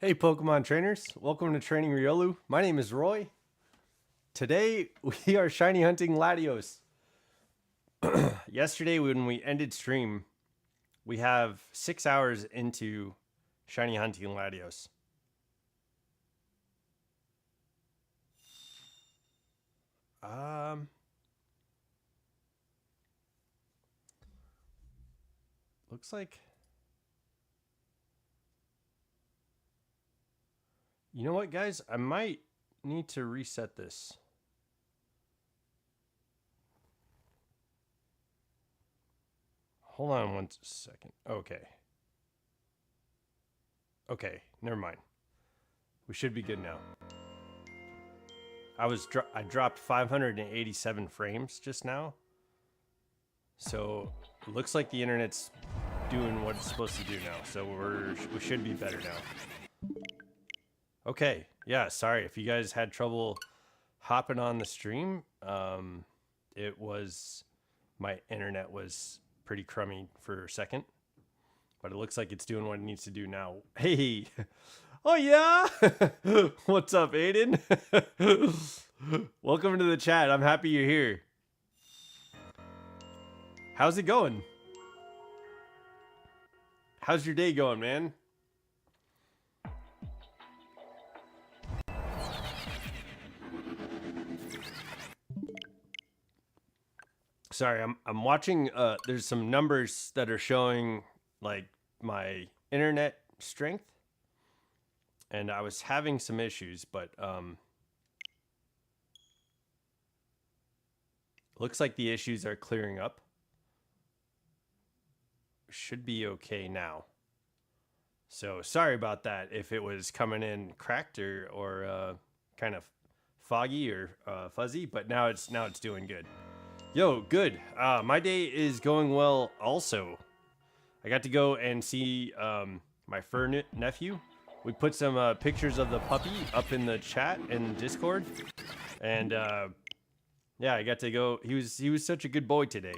Hey Pokemon trainers, welcome to Training Riolu. My name is Roy. Today we are shiny hunting Latios. Yesterday when we ended stream, we have 6 hours into shiny hunting Latios. Looks like, you know what guys, I might need to reset this. Hold on one second. Okay, never mind. We should be good now. I dropped 587 frames just now. So it looks like the internet's doing what it's supposed to do now. So we should be better now. Okay, yeah, sorry if you guys had trouble hopping on the stream. It was, my internet was pretty crummy for a second, but it looks like it's doing what it needs to do now. Hey, oh yeah, what's up, Aiden? Welcome to the chat. I'm happy you're here. How's it going? How's your day going, man? Sorry, I'm watching. There's some numbers that are showing like my internet strength, and I was having some issues, but looks like the issues are clearing up. Should be okay now. So sorry about that if it was coming in cracked or kind of foggy or fuzzy, but now it's doing good. Yo, good. My day is going well also. I got to go and see my fur nephew. We put some pictures of the puppy up in the chat in Discord. And yeah, I got to go. He was such a good boy today.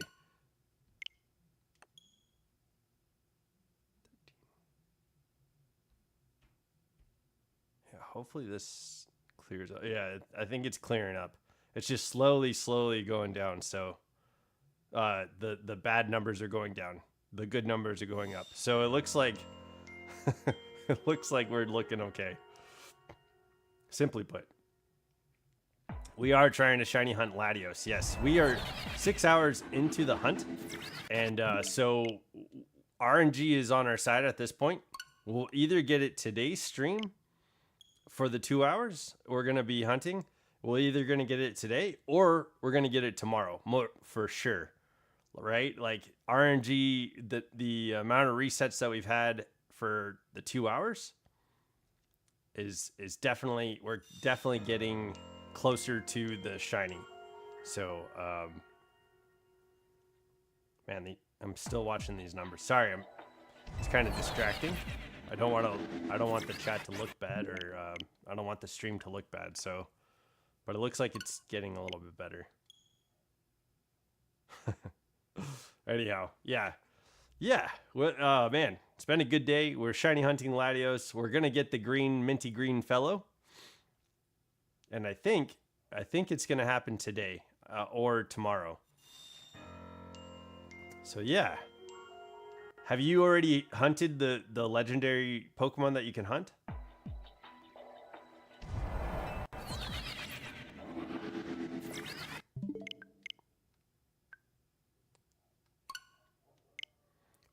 Yeah, hopefully this clears up. Yeah, I think it's clearing up. It's just slowly going down. So the bad numbers are going down. The good numbers are going up. So it looks like it looks like we're looking okay. Simply put, we are trying to shiny hunt Latios. Yes, we are 6 hours into the hunt, and so RNG is on our side at this point. We'll either get it today's stream for the 2 hours we're gonna be hunting. We're either going to get it today or we're going to get it tomorrow, for sure, right? Like RNG, the amount of resets that we've had for the 2 hours is definitely, we're definitely getting closer to the shiny. So, man, I'm still watching these numbers. Sorry, it's kind of distracting. I don't want the chat to look bad, or I don't want the stream to look bad. So. But it looks like it's getting a little bit better. Anyhow, yeah. Well, man, it's been a good day. We're shiny hunting Latios. We're gonna get the green, minty green fellow, and I think it's gonna happen today or tomorrow. So yeah. Have you already hunted the legendary Pokemon that you can hunt?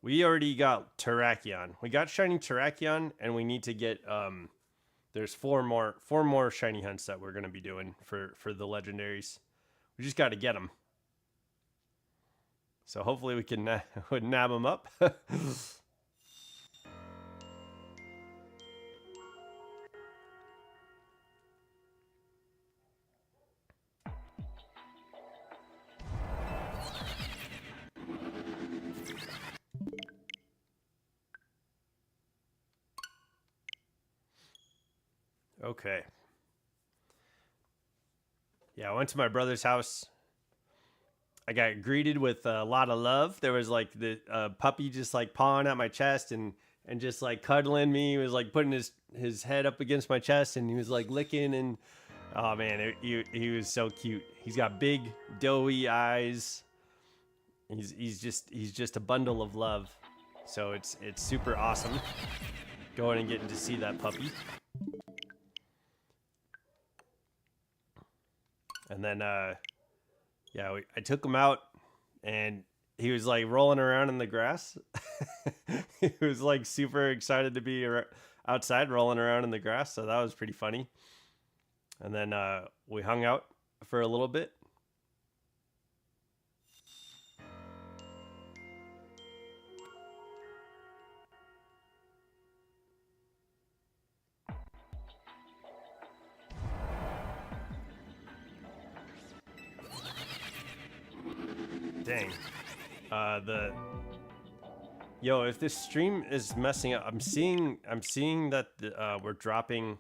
We already got Terrakion. We got shiny Terrakion, and we need to get there's four more shiny hunts that we're gonna be doing for the legendaries. We just got to get them. So hopefully we can nab them up. Okay. Yeah, I went to my brother's house. I got greeted with a lot of love. There was like the puppy just like pawing at my chest and and just like cuddling me. He was like putting his head up against my chest, and he was like licking, and oh man, he was so cute. He's got big doughy eyes. He's just a bundle of love. So it's super awesome going and getting to see that puppy. And then yeah, I took him out, and he was like rolling around in the grass. He was like super excited to be outside rolling around in the grass, so that was pretty funny. And then we hung out for a little bit. Dang. If this stream is messing up, I'm seeing that we're dropping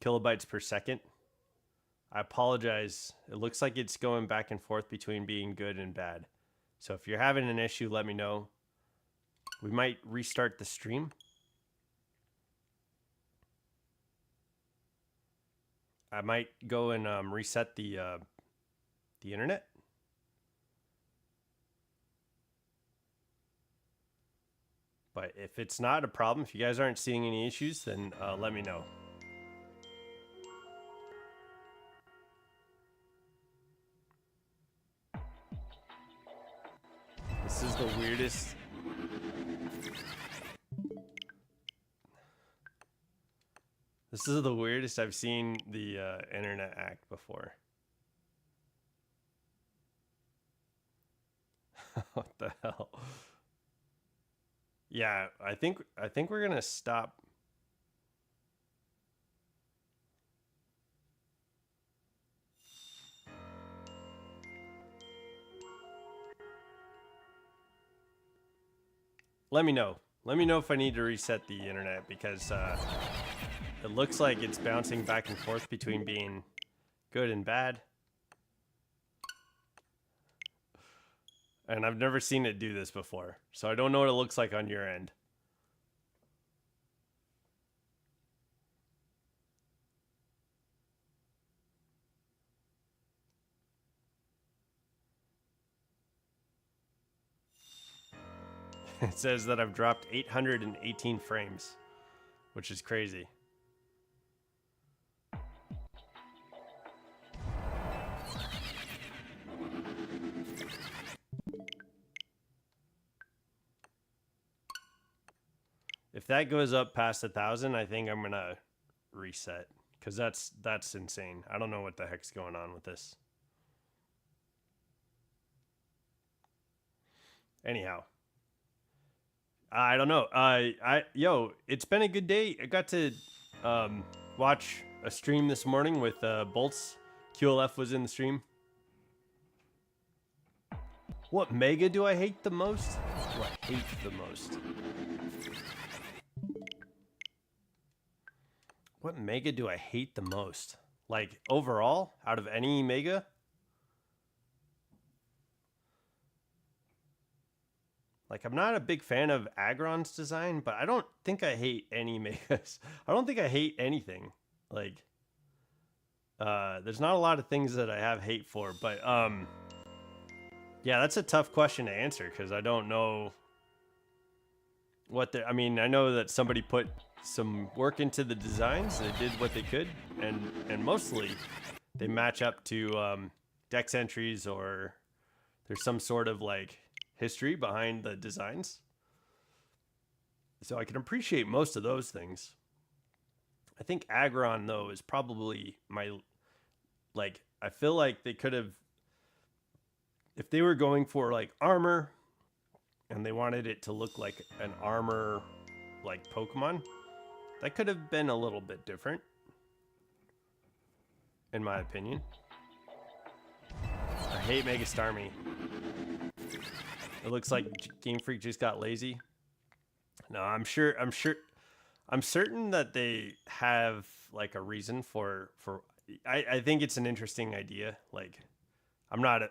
kilobytes per second. I apologize. It looks like it's going back and forth between being good and bad. So if you're having an issue, let me know. We might restart the stream. I might go and reset the internet. But if it's not a problem, if you guys aren't seeing any issues, then let me know. This is the weirdest. This is the weirdest I've seen the internet act before. What the hell? Yeah, I think we're gonna stop. Let me know. Let me know if I need to reset the internet, because it looks like it's bouncing back and forth between being good and bad. And I've never seen it do this before, so I don't know what it looks like on your end. It says that I've dropped 818 frames, which is crazy. If that goes up past 1,000, I think I'm gonna reset, because that's insane. I don't know what the heck's going on with this. Anyhow, I don't know. It's been a good day. I got to watch a stream this morning with Bolts. QLF was in the stream. What mega do I hate the most? What do I hate the most? What mega do I hate the most? Like, overall, out of any mega? Like, I'm not a big fan of Aggron's design, but I don't think I hate any megas. I don't think I hate anything. Like, there's not a lot of things that I have hate for, but yeah, that's a tough question to answer, because I don't know what I mean, I know that somebody put some work into the designs. They did what they could, and mostly they match up to dex entries, or there's some sort of like history behind the designs. So I can appreciate most of those things. I think Aggron, though, is probably my, like, I feel like they could have, if they were going for like armor and they wanted it to look like an armor like Pokemon, that could have been a little bit different, in my opinion. I hate Mega Starmie. It looks like Game Freak just got lazy. No, I'm certain that they have like a reason for I think it's an interesting idea. Like, I'm not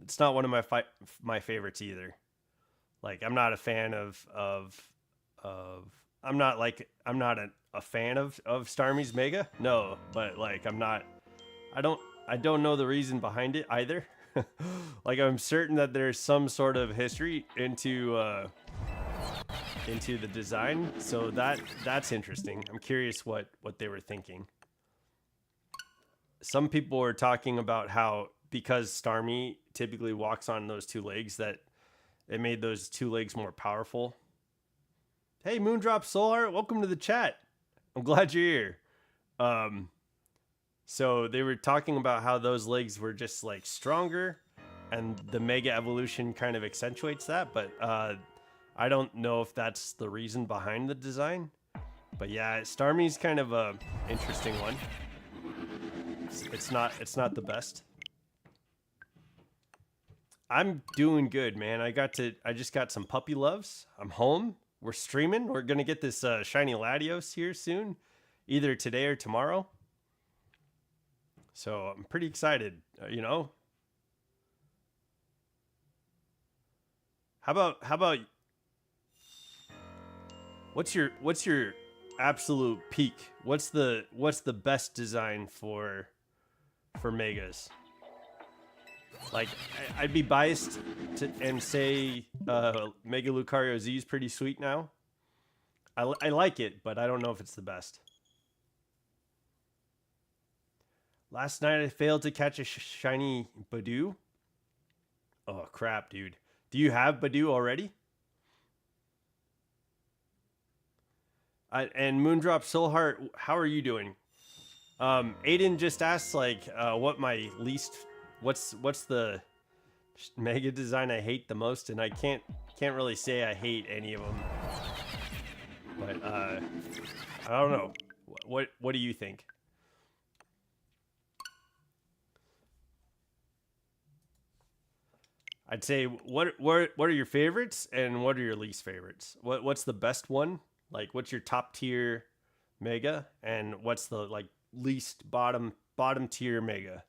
it's not one of my favorites either. Like, I'm not a fan of of I'm not a fan of Starmie's Mega. No, but like I don't I don't know the reason behind it either. Like I'm certain that there's some sort of history into the design, so that's interesting. I'm curious what they were thinking. Some people were talking about how because Starmie typically walks on those two legs that it made those two legs more powerful. Hey, Moondrop Soulheart, welcome to the chat. I'm glad you're here. So they were talking about how those legs were just like stronger, and the Mega Evolution kind of accentuates that. But I don't know if that's the reason behind the design. But yeah, Starmie's kind of a interesting one. It's not the best. I'm doing good, man. I just got some puppy loves. I'm home. We're streaming. We're gonna get this shiny Latios here soon, either today or tomorrow. So I'm pretty excited. You know. How about what's your absolute peak? What's the best design for Megas? Like, I'd be biased and say Mega Lucario Z is pretty sweet now. I like it, but I don't know if it's the best. Last night I failed to catch a shiny Badoo. Oh, crap, dude. Do you have Badoo already? And Moondrop Soulheart, how are you doing? Aiden just asked, like, what my least... What's the Mega design I hate the most, and I can't really say I hate any of them. But I don't know. What do you think? I'd say what are your favorites and what are your least favorites? What's the best one? Like what's your top tier Mega and what's the like least bottom tier Mega?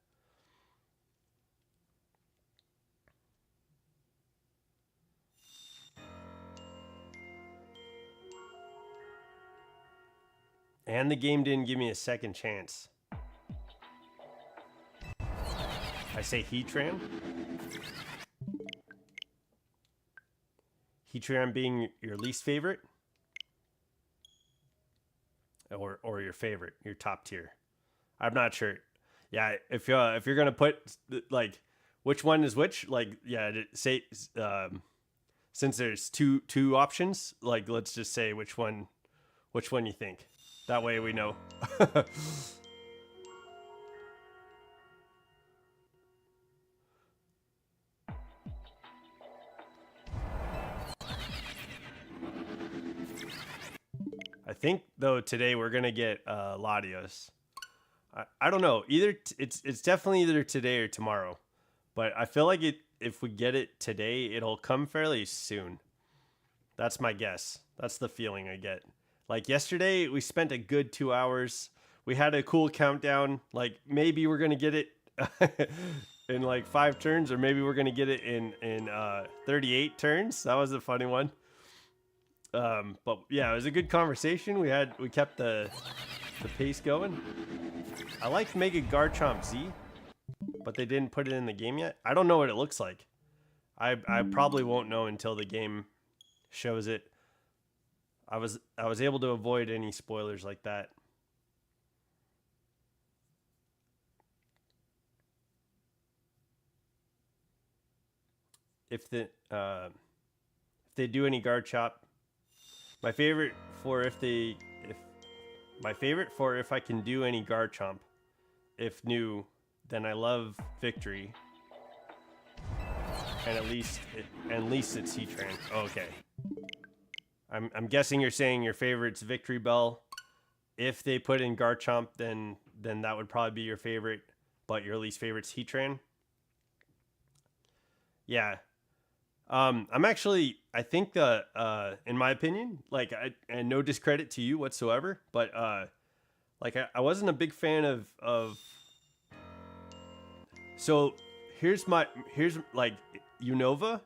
And the game didn't give me a second chance. I say Heatran. Heatran being your least favorite? Or your favorite, your top tier? I'm not sure. Yeah, if you're gonna put like which one is which, like yeah, say since there's two options, like let's just say which one you think. That way we know. I think though today we're gonna get Latios. I don't know. Either it's definitely either today or tomorrow, but I feel like if we get it today, it'll come fairly soon. That's my guess. That's the feeling I get. Like yesterday, we spent a good 2 hours. We had a cool countdown. Like maybe we're gonna get it in like 5 turns, or maybe we're gonna get it in 38 turns. That was a funny one. But yeah, it was a good conversation. We kept the pace going. I like Mega Garchomp Z, but they didn't put it in the game yet. I don't know what it looks like. I probably won't know until the game shows it. I was able to avoid any spoilers like that. If they do any Garchomp, my favorite for if I can do any Garchomp, if new, then I love Victory. And at least it's Heatran. Oh, okay. I'm guessing you're saying your favorite's Victory Bell. If they put in Garchomp, then that would probably be your favorite, but your least favorite's Heatran. Yeah. I'm actually, I think in my opinion, like and no discredit to you whatsoever, but like I wasn't a big fan of. So here's like Unova.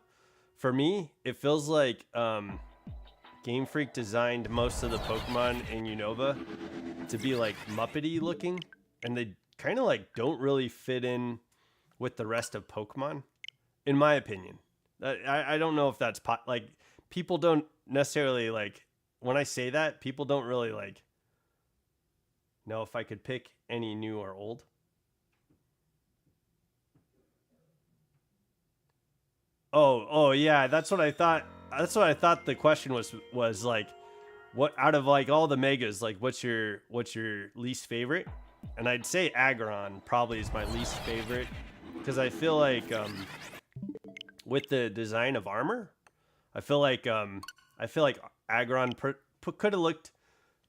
For me, it feels like Game Freak designed most of the Pokemon in Unova to be like Muppety looking, and they kind of like don't really fit in with the rest of Pokemon, in my opinion. I don't know if that's like people don't necessarily like when I say that, people don't really like know if I could pick any new or old. Oh yeah, that's what I thought. That's what I thought the question was like, what out of like all the megas, like what's your least favorite? And I'd say Aggron probably is my least favorite because I feel like with the design of armor, I feel like Aggron could have looked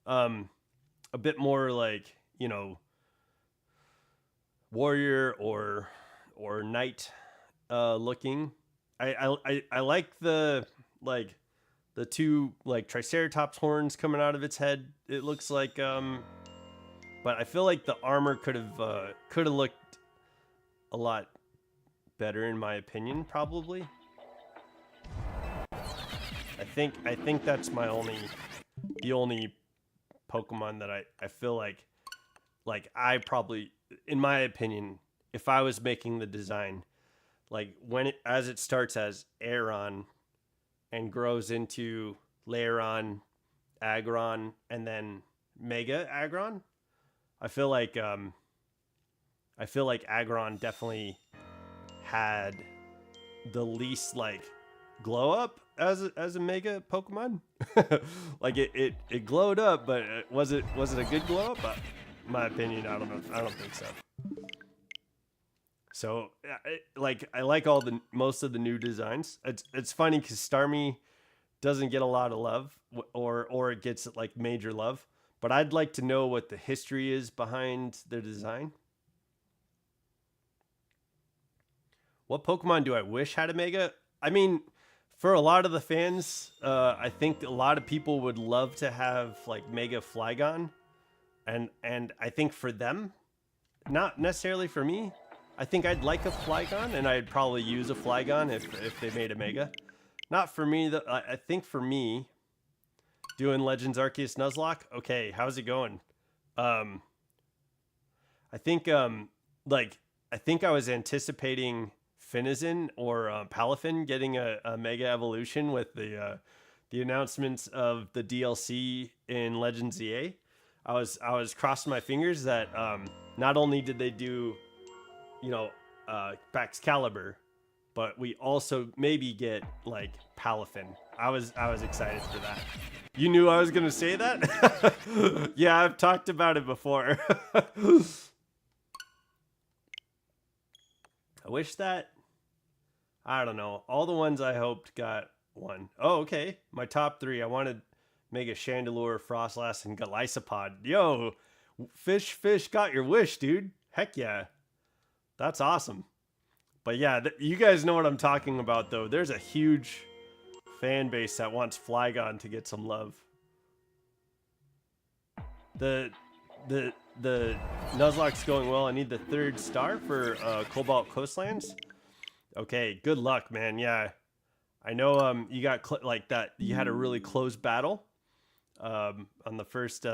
a bit more like warrior or knight looking. I like the two like Triceratops horns coming out of its head. It looks like but I feel like the armor could have looked a lot better in my opinion probably. I think that's the only Pokemon that I feel like I probably in my opinion if I was making the design like when it starts as Aeron and grows into Lairon, Aggron, and then Mega Aggron. I feel like Aggron definitely had the least like glow up as a Mega Pokemon. Like it glowed up, but was it a good glow up? In my opinion, I don't know. I don't think so. So, I like most of the new designs. It's funny because Starmie doesn't get a lot of love, or it gets like major love. But I'd like to know what the history is behind the design. What Pokemon do I wish had a Mega? I mean, for a lot of the fans, I think a lot of people would love to have like Mega Flygon, and I think for them, not necessarily for me. I think I'd like a Flygon, and I'd probably use a Flygon if they made a Mega. Not for me, though. I think for me, doing Legends Arceus Nuzlocke, okay, how's it going? I think, I think I was anticipating Finizen or Palafin getting a Mega Evolution with the announcements of the DLC in Legends EA. I was crossing my fingers that not only did they do Baxcalibur, but we also maybe get like Palafin. I was excited for that. You knew I was gonna say that? Yeah, I've talked about it before. I wish that I don't know. All the ones I hoped got one. Oh, okay. My top three. I wanted Mega Chandelure, Frostlass, and Golisopod. Yo, fish got your wish, dude. Heck yeah. That's awesome. But yeah, you guys know what I'm talking about, though. There's a huge fan base that wants Flygon to get some love. The Nuzlocke's going well. I need the 3rd star for Cobalt Coastlands. Okay, good luck, man. Yeah, I know. You got like that. You had a really close battle on the first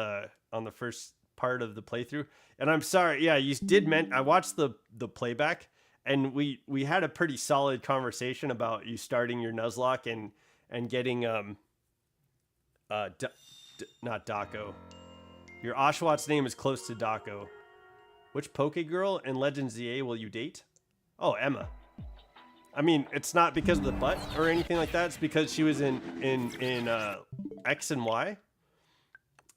part of the playthrough. And I'm sorry, yeah, you did I watched the playback, and we had a pretty solid conversation about you starting your Nuzlocke and getting not Dako. Your Oshawott name is close to Dako. Which Pokegirl in Legends ZA will you date? Oh, Emma. I mean, it's not because of the butt or anything like that. It's because she was in X and Y.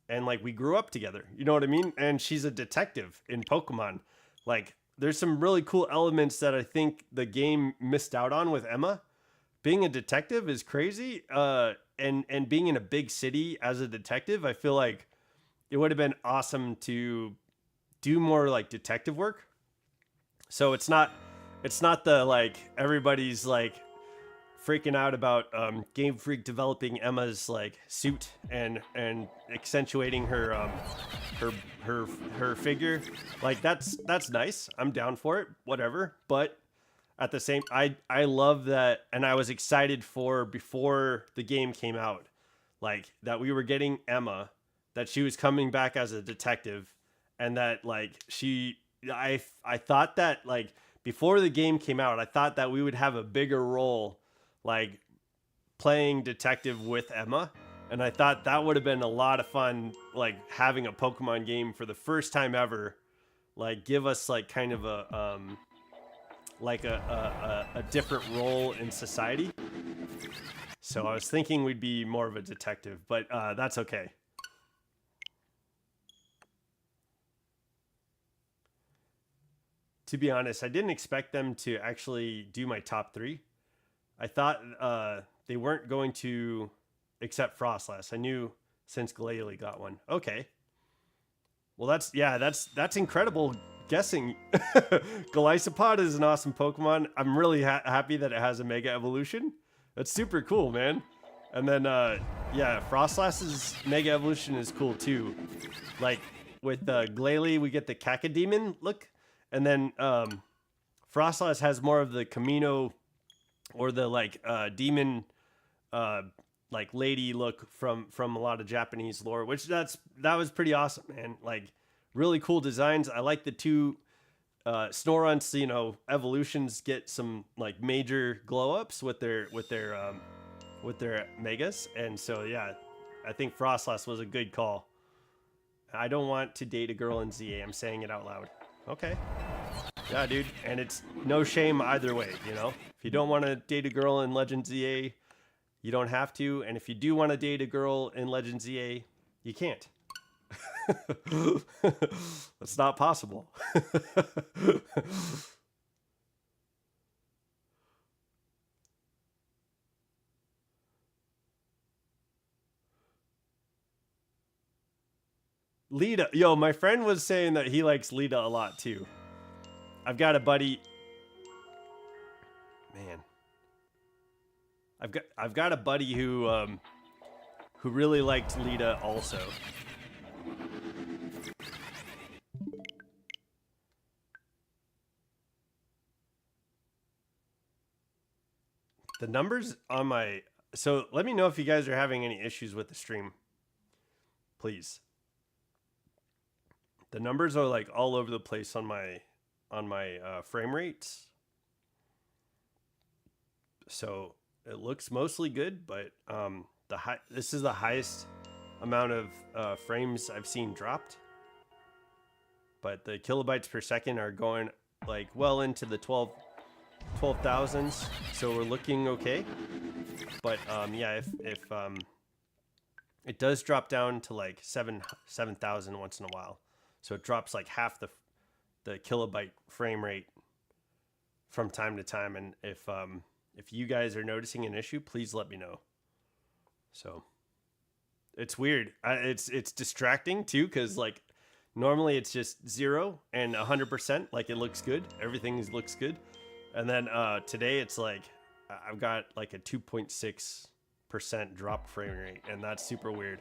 And like we grew up together, you know what I mean? And she's a detective in Pokemon. Like there's some really cool elements that I think the game missed out on with Emma. Being a detective is crazy. And being in a big city as a detective, I feel like it would have been awesome to do more like detective work. So it's not the like everybody's like freaking out about Game Freak developing Emma's like suit and accentuating her figure. Like that's nice. I'm down for it. Whatever. But at the same, I love that, and I was excited for before the game came out like that we were getting Emma, that she was coming back as a detective, and that like I thought that like before the game came out, I thought that we would have a bigger role, like playing detective with Emma. And I thought that would have been a lot of fun, like having a Pokemon game for the first time ever, like give us like kind of a different role in society. So I was thinking we'd be more of a detective, but that's okay. To be honest, I didn't expect them to actually do my top 3. I thought they weren't going to accept Frostlass. I knew since Glalie got one. Okay. Well, that's incredible guessing. Golisopod is an awesome Pokemon. I'm really happy that it has a Mega Evolution. That's super cool, man. And then, yeah, Frostlass's Mega Evolution is cool too. Like with Glalie, we get the Cacodemon look, and then Frostlass has more of the Camino or the like demon like lady look from a lot of Japanese lore, which that was pretty awesome, man. Like really cool designs. I like the 2 Snorunt's, you know, evolutions get some like major glow ups with their megas, and so yeah, I think Frostlass was a good call. I don't want to date a girl in ZA. I'm saying it out loud. Okay. Yeah, dude, and it's no shame either way, you know? If you don't want to date a girl in Legend ZA, you don't have to, and if you do want to date a girl in Legend ZA, you can't. That's not possible. Lita, yo, my friend was saying that he likes Lita a lot too. I've got a buddy. Man, I've got a buddy who really liked Lita also. The numbers on my, so let me know if you guys are having any issues with the stream, please. The numbers are like all over the place on my frame rates. So it looks mostly good, but this is the highest amount of frames I've seen dropped. But the kilobytes per second are going like well into the 12,000s, so we're looking okay. But yeah, if it does drop down to like 7,000 once in a while, so it drops like half the kilobyte frame rate from time to time. And if you guys are noticing an issue, please let me know. So it's weird. It's distracting too, because like normally it's just 0 and 100%, like it looks good, everything looks good, and then today it's like I've got like a 2.6% drop frame rate, and that's super weird.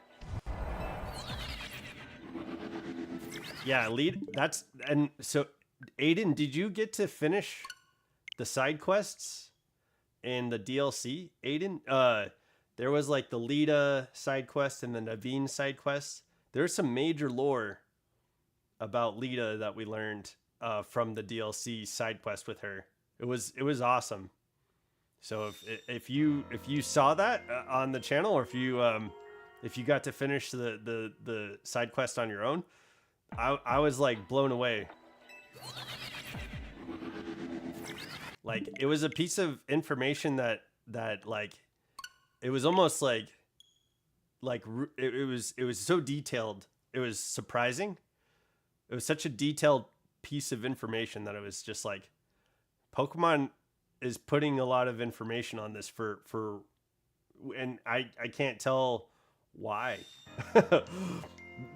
Yeah, and so Aiden, did you get to finish the side quests in the DLC? Aiden, there was like the Lita side quest and the Naveen side quest. There's some major lore about Lita that we learned from the DLC side quest with her. It was awesome. So if you saw that on the channel, or if you got to finish the side quest on your own, I was like blown away. Like it was a piece of information that like it was almost like it was so detailed. It was surprising. It was such a detailed piece of information that it was just like Pokemon is putting a lot of information on this for and I can't tell why.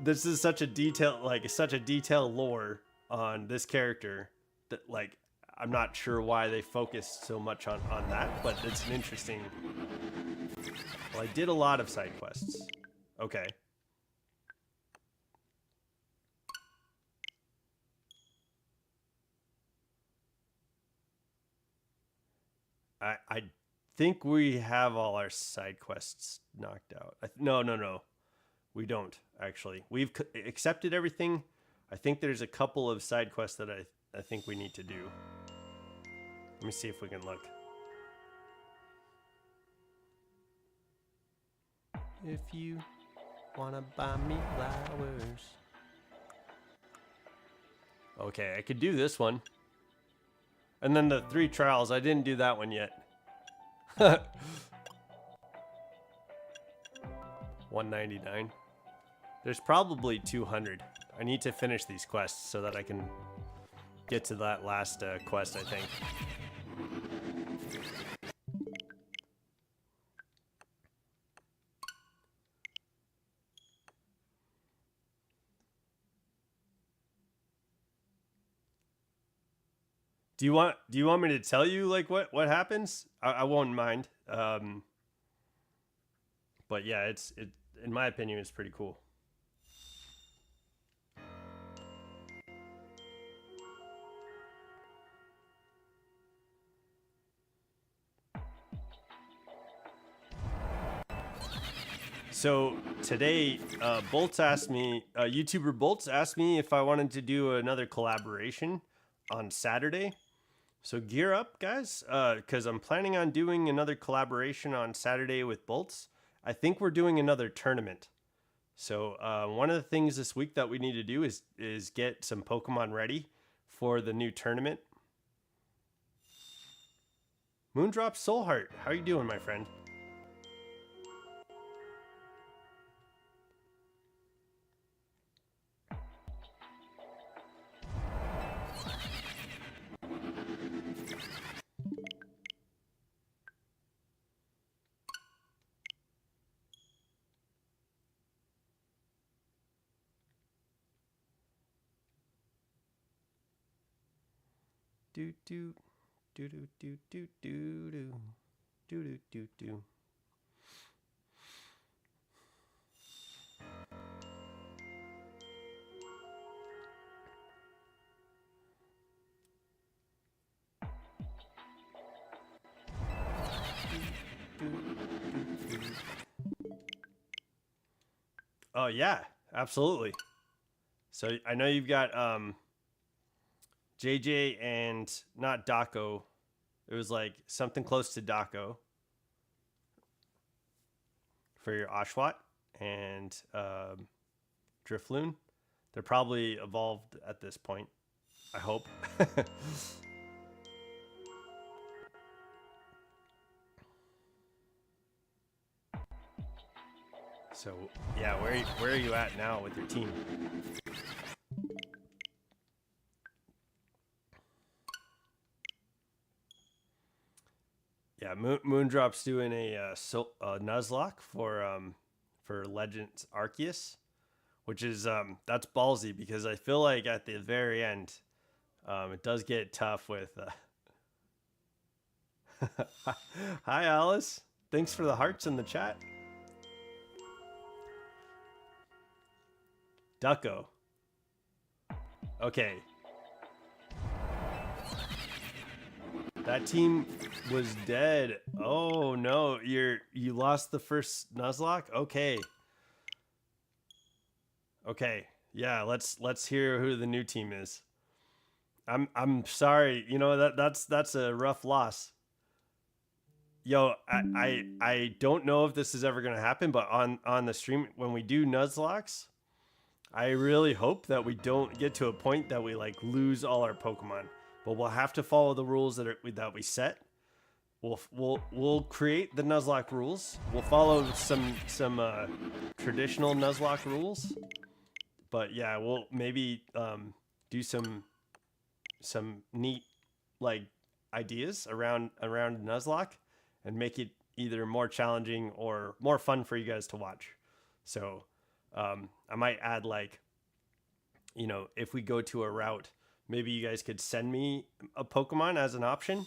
This is such a detailed lore on this character that like I'm not sure why they focused so much on that, but it's an interesting. Well, I did a lot of side quests. Okay. I think we have all our side quests knocked out. No. We don't, actually. We've accepted everything. I think there's a couple of side quests that I think we need to do. Let me see if we can look. If you wanna buy me flowers. Okay, I could do this one. And then the 3 trials, I didn't do that one yet. 199. There's probably 200. I need to finish these quests so that I can get to that last quest, I think. Do you want me to tell you like what happens? I won't mind. But yeah, it in my opinion it's pretty cool. So today, Bolts asked me, YouTuber Bolts asked me if I wanted to do another collaboration on Saturday. So gear up, guys, because I'm planning on doing another collaboration on Saturday with Bolts. I think we're doing another tournament. So one of the things this week that we need to do is get some Pokemon ready for the new tournament. Moondrop Soulheart, how are you doing, my friend? Do do do do do do do do do do do. Oh yeah, absolutely. So I know you've got JJ and not Daco. It was like something close to Daco for your Oshawott and Drifloon. They're probably evolved at this point. I hope. So yeah, where are you at now with your team? Yeah, Moondrop's doing a Nuzlocke for Legends Arceus, which is that's ballsy because I feel like at the very end, it does get tough with. Hi, Alice. Thanks for the hearts in the chat. Ducko. Okay. That team was dead. Oh no, you lost the first Nuzlocke? Okay. Okay. Yeah, let's hear who the new team is. I'm sorry. You know that's a rough loss. Yo, I don't know if this is ever gonna happen, but on the stream when we do Nuzlocks, I really hope that we don't get to a point that we like lose all our Pokemon. But we'll have to follow the rules that we set. We'll create the Nuzlocke rules. We'll follow some traditional Nuzlocke rules. But yeah, we'll maybe do some neat like ideas around Nuzlocke and make it either more challenging or more fun for you guys to watch. So I might add like, you know, if we go to a route, maybe you guys could send me a Pokemon as an option,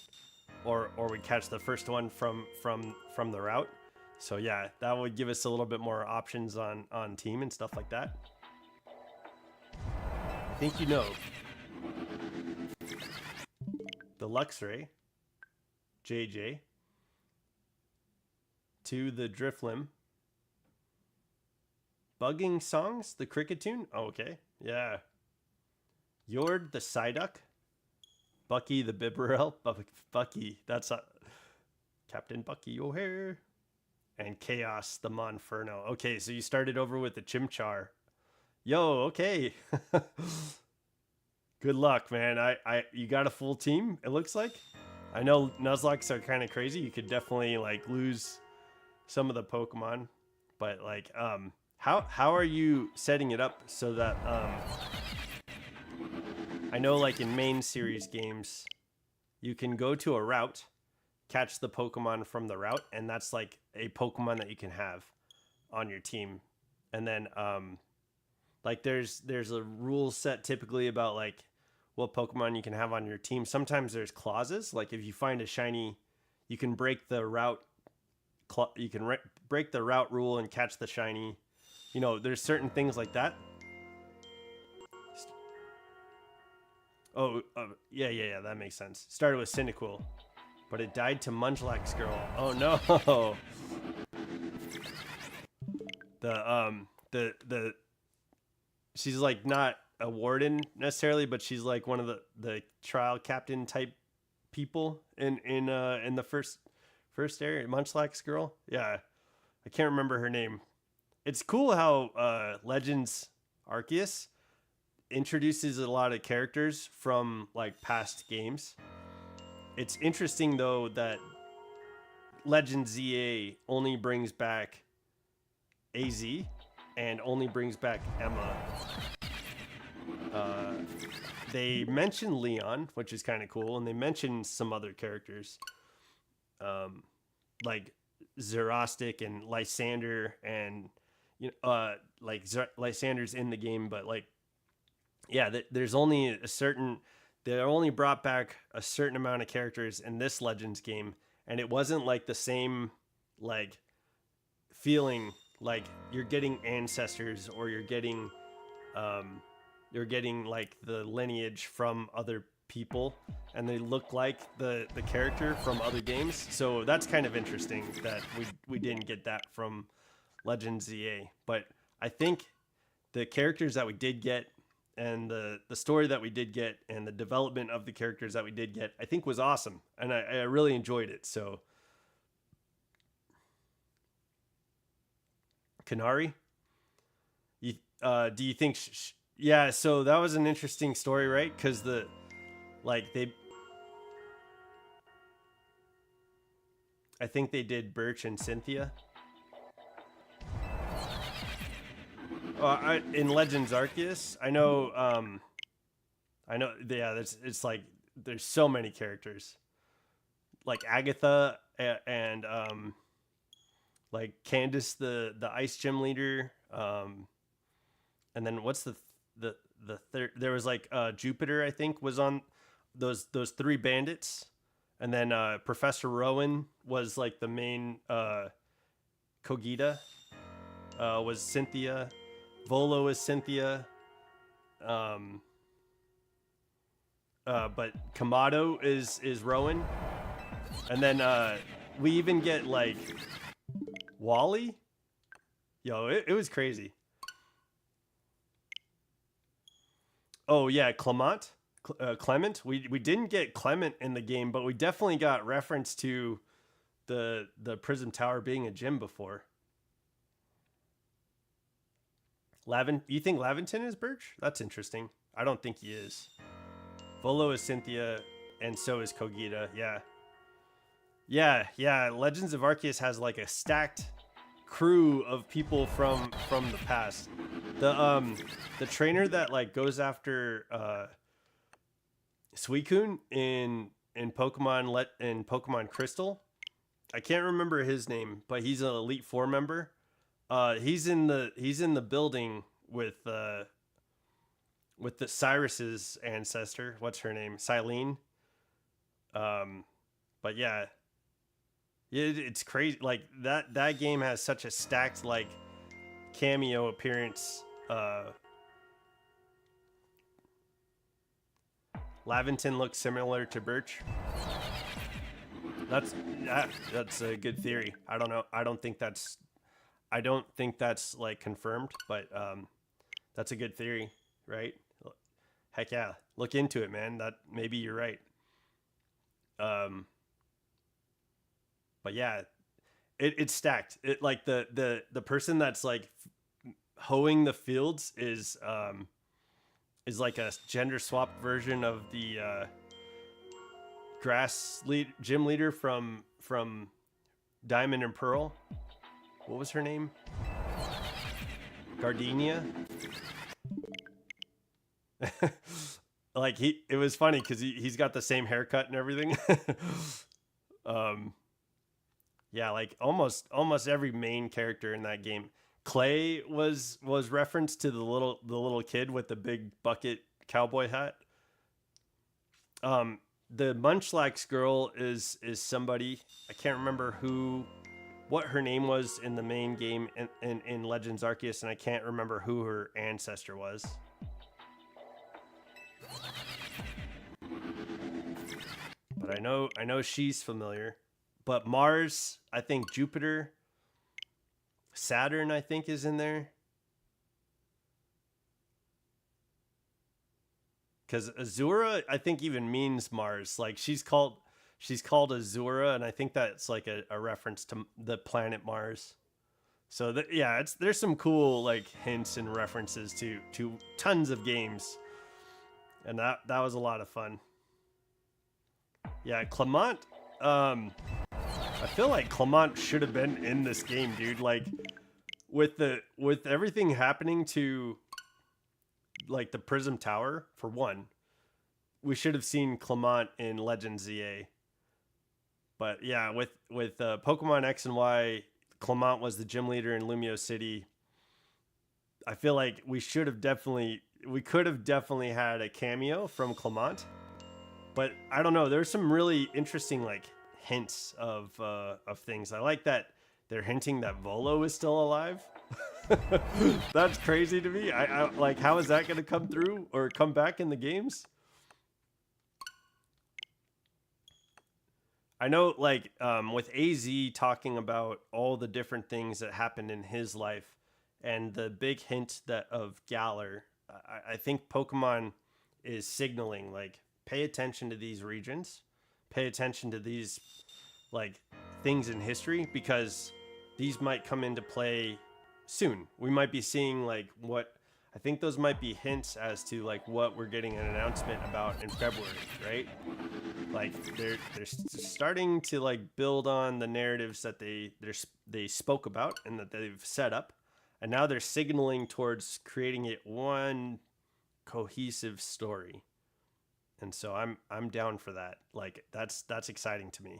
or we catch the first one from the route. So yeah, that would give us a little bit more options on team and stuff like that. I think you know. The Luxray, JJ. to the Driflim. Bugging Songs, the cricket tune? Oh, okay. Yeah. Yord the Psyduck. Bucky the Bibberell. Bucky. That's Captain Bucky O'Hare. And Chaos the Monferno. Okay, so you started over with the Chimchar. Yo, okay. Good luck, man. You got a full team, it looks like. I know Nuzlockes are kind of crazy. You could definitely like lose some of the Pokemon. But like how are you setting it up so that I know like in main series games you can go to a route, catch the Pokemon from the route, and that's like a Pokemon that you can have on your team. And then like there's a rule set typically about like what Pokemon you can have on your team. Sometimes there's clauses, like if you find a shiny, you can break the route break the route rule and catch the shiny. You know, there's certain things like that. Oh, yeah, that makes sense. Started with Cyndaquil, but it died to Munchlax Girl. Oh no. The she's like not a warden necessarily, but she's like one of the trial captain type people in the first area. Munchlax Girl. Yeah, I can't remember her name. It's cool how Legends Arceus introduces a lot of characters from like past games. It's interesting though that Legends ZA only brings back AZ and only brings back Emma. They mention Leon, which is kind of cool, and they mention some other characters, like Xerostic and Lysander, and like Lysander's in the game, but like, yeah, there's only a certain. They only brought back a certain amount of characters in this Legends game, and it wasn't like the same like feeling like you're getting ancestors or you're getting like the lineage from other people and they look like the character from other games. So that's kind of interesting that we didn't get that from Legends ZA. But I think the characters that we did get and the story that we did get and the development of the characters that we did get, I think was awesome. And I really enjoyed it. So Kanari, do you think yeah, so that was an interesting story, right? Because I think they did Birch and Cynthia. In Legends Arceus, I know, yeah, it's like, there's so many characters. Like Agatha and like Candace, the ice gym leader. And then what's the third? There was like Jupiter, I think, was on those three bandits. And then Professor Rowan was like the main. Kogita was Cynthia. Volo is Cynthia. But Kamado is Rowan. And then we even get like Wally. Yo, it was crazy. Oh yeah, Clement. We didn't get Clement in the game, but we definitely got reference to the Prism Tower being a gym before. You think Laventon is Birch? That's interesting. I don't think he is. Volo is Cynthia, and so is Kogita. Yeah. Legends of Arceus has like a stacked crew of people from the past. The trainer that like goes after Suicune in Pokemon Crystal. I can't remember his name, but he's an Elite Four member. He's in the building with the Cyrus's ancestor. What's her name? Silene. But yeah, it's crazy. Like that game has such a stacked like cameo appearance. Laventon looks similar to Birch. That's that's a good theory. I don't know. I don't think that's like confirmed, but that's a good theory, right? Heck yeah, look into it, man. That maybe you're right. Um, but yeah, it's stacked. It like the person that's like hoeing the fields is like a gender swapped version of the gym leader from Diamond and Pearl. What was her name? Gardenia. Like it was funny because he's got the same haircut and everything. um, yeah, like almost every main character in that game. Clay was referenced to the little kid with the big bucket cowboy hat. The Munchlax girl is somebody I can't remember what her name was in the main game in Legends Arceus, and I can't remember who her ancestor was. But I know she's familiar. But Mars, I think Jupiter, Saturn, I think is in there. Because Azura, I think even means Mars. Like she's called Azura, and I think that's like a reference to the planet Mars. So yeah, there's some cool like hints and references to tons of games, and that was a lot of fun. Yeah, Clement. I feel like Clement should have been in this game, dude. Like with everything happening to like the Prism Tower for one, we should have seen Clement in Legends ZA. But yeah, with Pokemon X and Y, Clement was the gym leader in Lumio City. I feel like we could have definitely had a cameo from Clement. But I don't know. There's some really interesting like hints of things. I like that they're hinting that Volo is still alive. That's crazy to me. I like, how is that going to come through or come back in the games? I know, like, with AZ talking about all the different things that happened in his life, and the big hint that of Galar, I think Pokemon is signaling like, pay attention to these regions, pay attention to these like things in history, because these might come into play soon. We might be seeing like what I think those might be hints as to like what we're getting an announcement about in February, right? Like they're starting to like build on the narratives that they spoke about and that they've set up, and now they're signaling towards creating it one cohesive story. And so I'm down for that. Like that's exciting to me.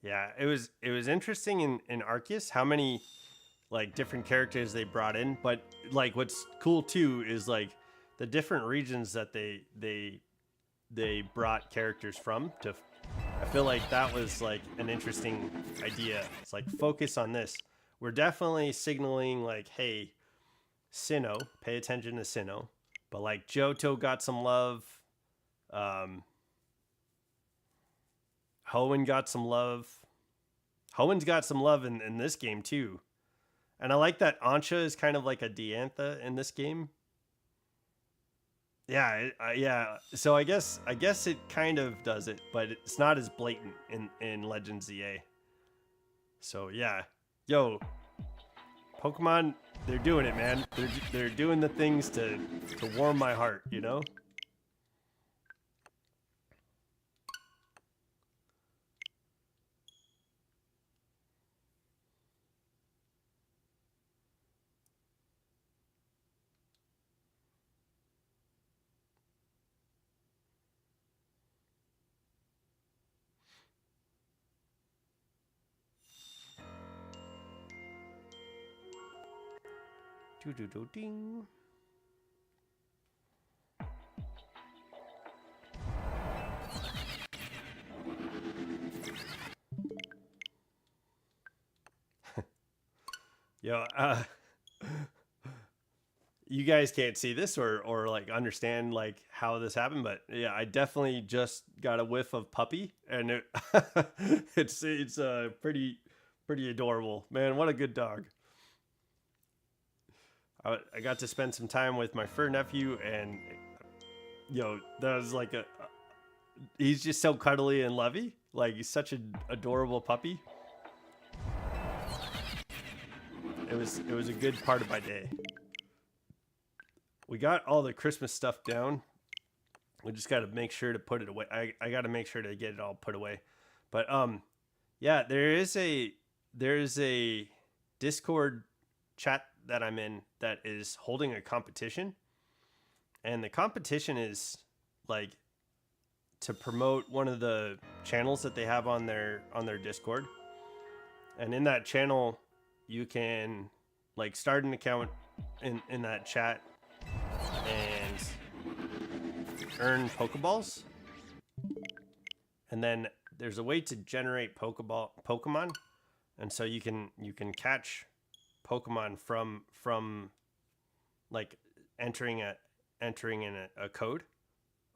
Yeah, it was interesting in Arceus how many like different characters they brought in, but like what's cool too is like the different regions that they brought characters from to. I feel like that was like an interesting idea. It's like, focus on this. We're definitely signaling like, hey, Sinnoh, pay attention to Sinnoh. But like Johto got some love. Um, Hoenn got some love. Hoenn's got some love in this game too. And I like that Ancha is kind of like a Diantha in this game. Yeah, yeah. So I guess it kind of does it, but it's not as blatant in Legends ZA. So yeah, yo, Pokemon, they're doing it, man. They're doing the things to warm my heart, you know. Ding. Yo, you guys can't see this or like understand like how this happened, but yeah, I definitely just got a whiff of puppy, and it it's pretty adorable, man. What a good dog. I got to spend some time with my fur nephew, and that was like he's just so cuddly and lovey. Like, he's such an adorable puppy. It was a good part of my day. We got all the Christmas stuff down. We just got to make sure to put it away. I got to make sure to get it all put away. But yeah, there's a Discord chat that I'm in that is holding a competition, and the competition is like to promote one of the channels that they have on their Discord. And in that channel, you can like start an account in that chat and earn Pokeballs. And then there's a way to generate Pokemon, and so you can catch Pokemon from like entering in a code,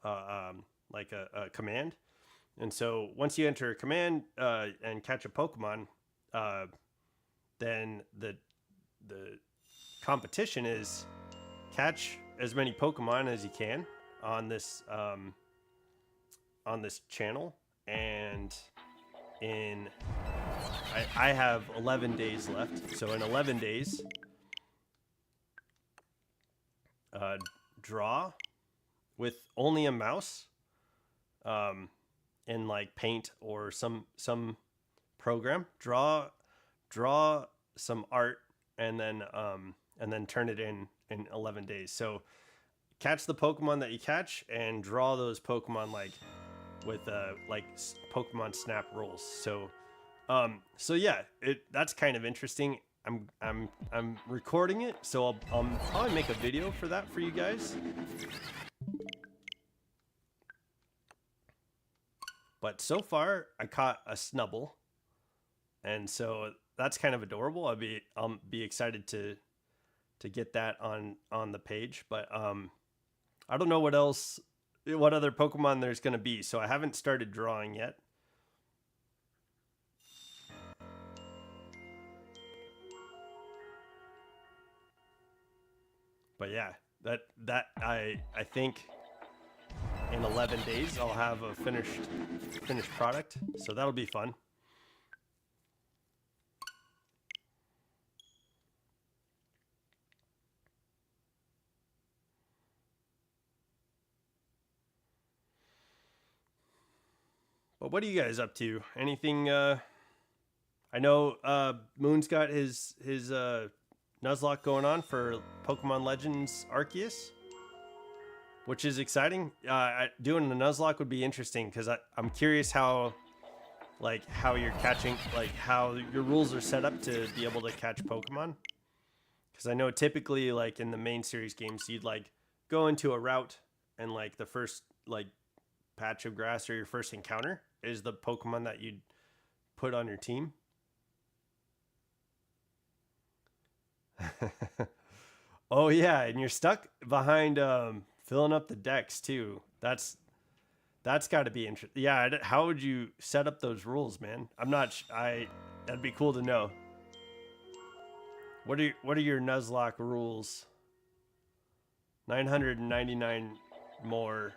like a command. And so once you enter a command and catch a Pokemon, then the competition is catch as many Pokemon as you can on this channel. And I have 11 days left. So in 11 days, draw with only a mouse, in like Paint or some program. Draw some art and then turn it in 11 days. So catch the Pokemon that you catch and draw those Pokemon like with like Pokemon Snap rules. So yeah, that's kind of interesting. I'm recording it, so I'll probably make a video for that for you guys. But so far, I caught a Snubble, and so that's kind of adorable. I'll be excited to get that on the page. But I don't know what other Pokemon there's gonna be, so I haven't started drawing yet. But yeah, that I think in 11 days I'll have a finished product, so that'll be fun. But what are you guys up to? Anything? I know Moon's got his Nuzlocke going on for Pokemon Legends Arceus, which is exciting. Doing the Nuzlocke would be interesting because I'm curious how you're catching, like how your rules are set up to be able to catch Pokemon. Because I know typically, like in the main series games, you'd like go into a route and like the first like patch of grass or your first encounter is the Pokemon that you'd put on your team. Oh yeah, and you're stuck behind filling up the decks too. That's got to be interesting. Yeah, how would you set up those rules, man? I'm not. That'd be cool to know. What are your Nuzlocke rules? 999 more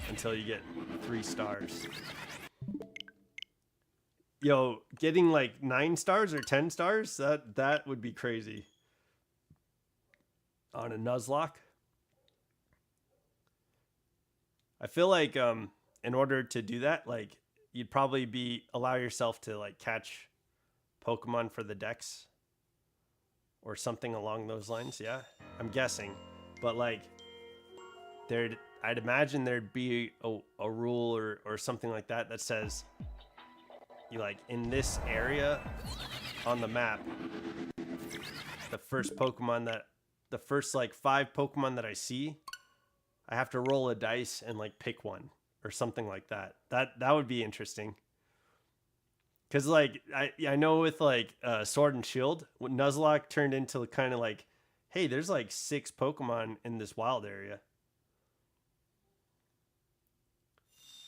until you get 3 stars. Yo, getting like 9 stars or 10 stars, that would be crazy on a Nuzlocke. I feel like in order to do that, like you'd probably allow yourself to like catch Pokemon for the decks or something along those lines. Yeah, I'm guessing, but like I'd imagine there'd be a rule or something like that says you like in this area on the map the first Pokemon that the first like 5 Pokemon that I see, I have to roll a dice and like pick one or something like that. That would be interesting. Cause like I know with like Sword and Shield, when Nuzlocke turned into kind of like, hey, there's like 6 Pokemon in this wild area.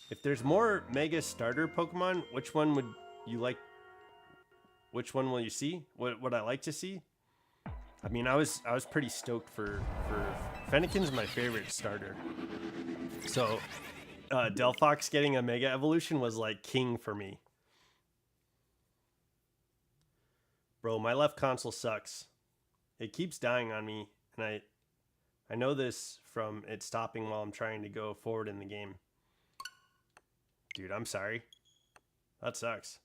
If there's more Mega Starter Pokemon, which one would you like? Which one will you see? What would I like to see? I mean, I was pretty stoked for Fennekin's my favorite starter. So Delphox getting a Mega Evolution was like king for me. Bro, my left console sucks. It keeps dying on me, and I know this from it stopping while I'm trying to go forward in the game. Dude, I'm sorry. That sucks.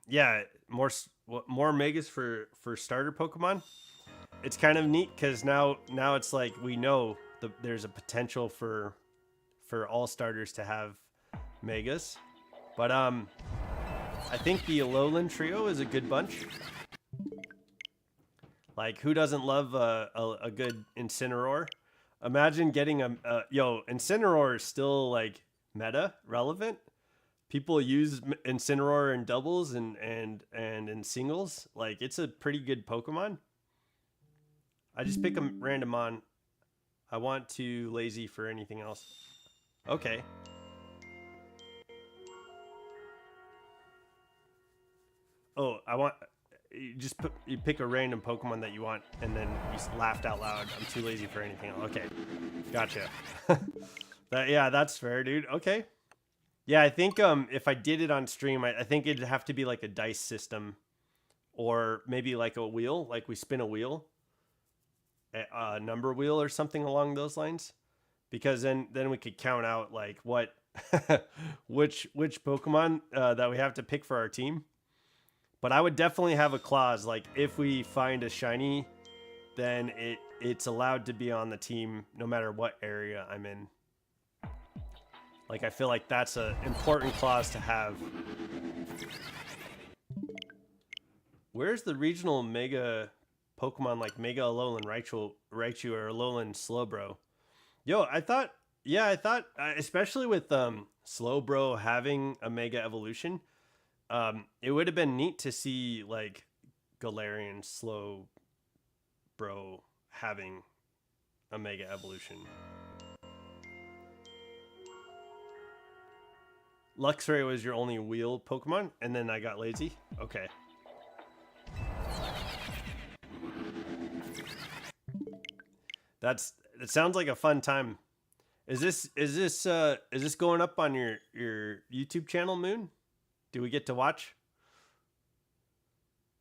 Yeah, more megas for starter Pokemon. It's kind of neat because now it's like we know there's a potential for all starters to have megas, but I think the Alolan trio is a good bunch. Like, who doesn't love a good Incineroar? Imagine getting Incineroar is still like meta relevant. People use Incineroar in doubles and in singles. Like, it's a pretty good Pokemon. I just pick a random on. I want to lazy for anything else. Okay. Oh, you pick a random Pokemon that you want, and then you laughed out loud. I'm too lazy for anything else. Okay, gotcha. That's fair, dude. Okay. Yeah, I think if I did it on stream, I think it'd have to be like a dice system, or maybe like a wheel, like we spin a wheel, a number wheel or something along those lines, because then we could count out like what which Pokemon that we have to pick for our team. But I would definitely have a clause like if we find a shiny, then it's allowed to be on the team no matter what area I'm in. Like, I feel like that's an important clause to have. Where's the regional Mega Pokemon like Mega Alolan Raichu or Alolan Slowbro? Yo, I thought, especially with Slowbro having a Mega Evolution, it would have been neat to see like Galarian Slowbro having a Mega Evolution. Luxray was your only wheel Pokemon, and then I got lazy. Okay. It sounds like a fun time. Is this going up on your YouTube channel, Moon? Do we get to watch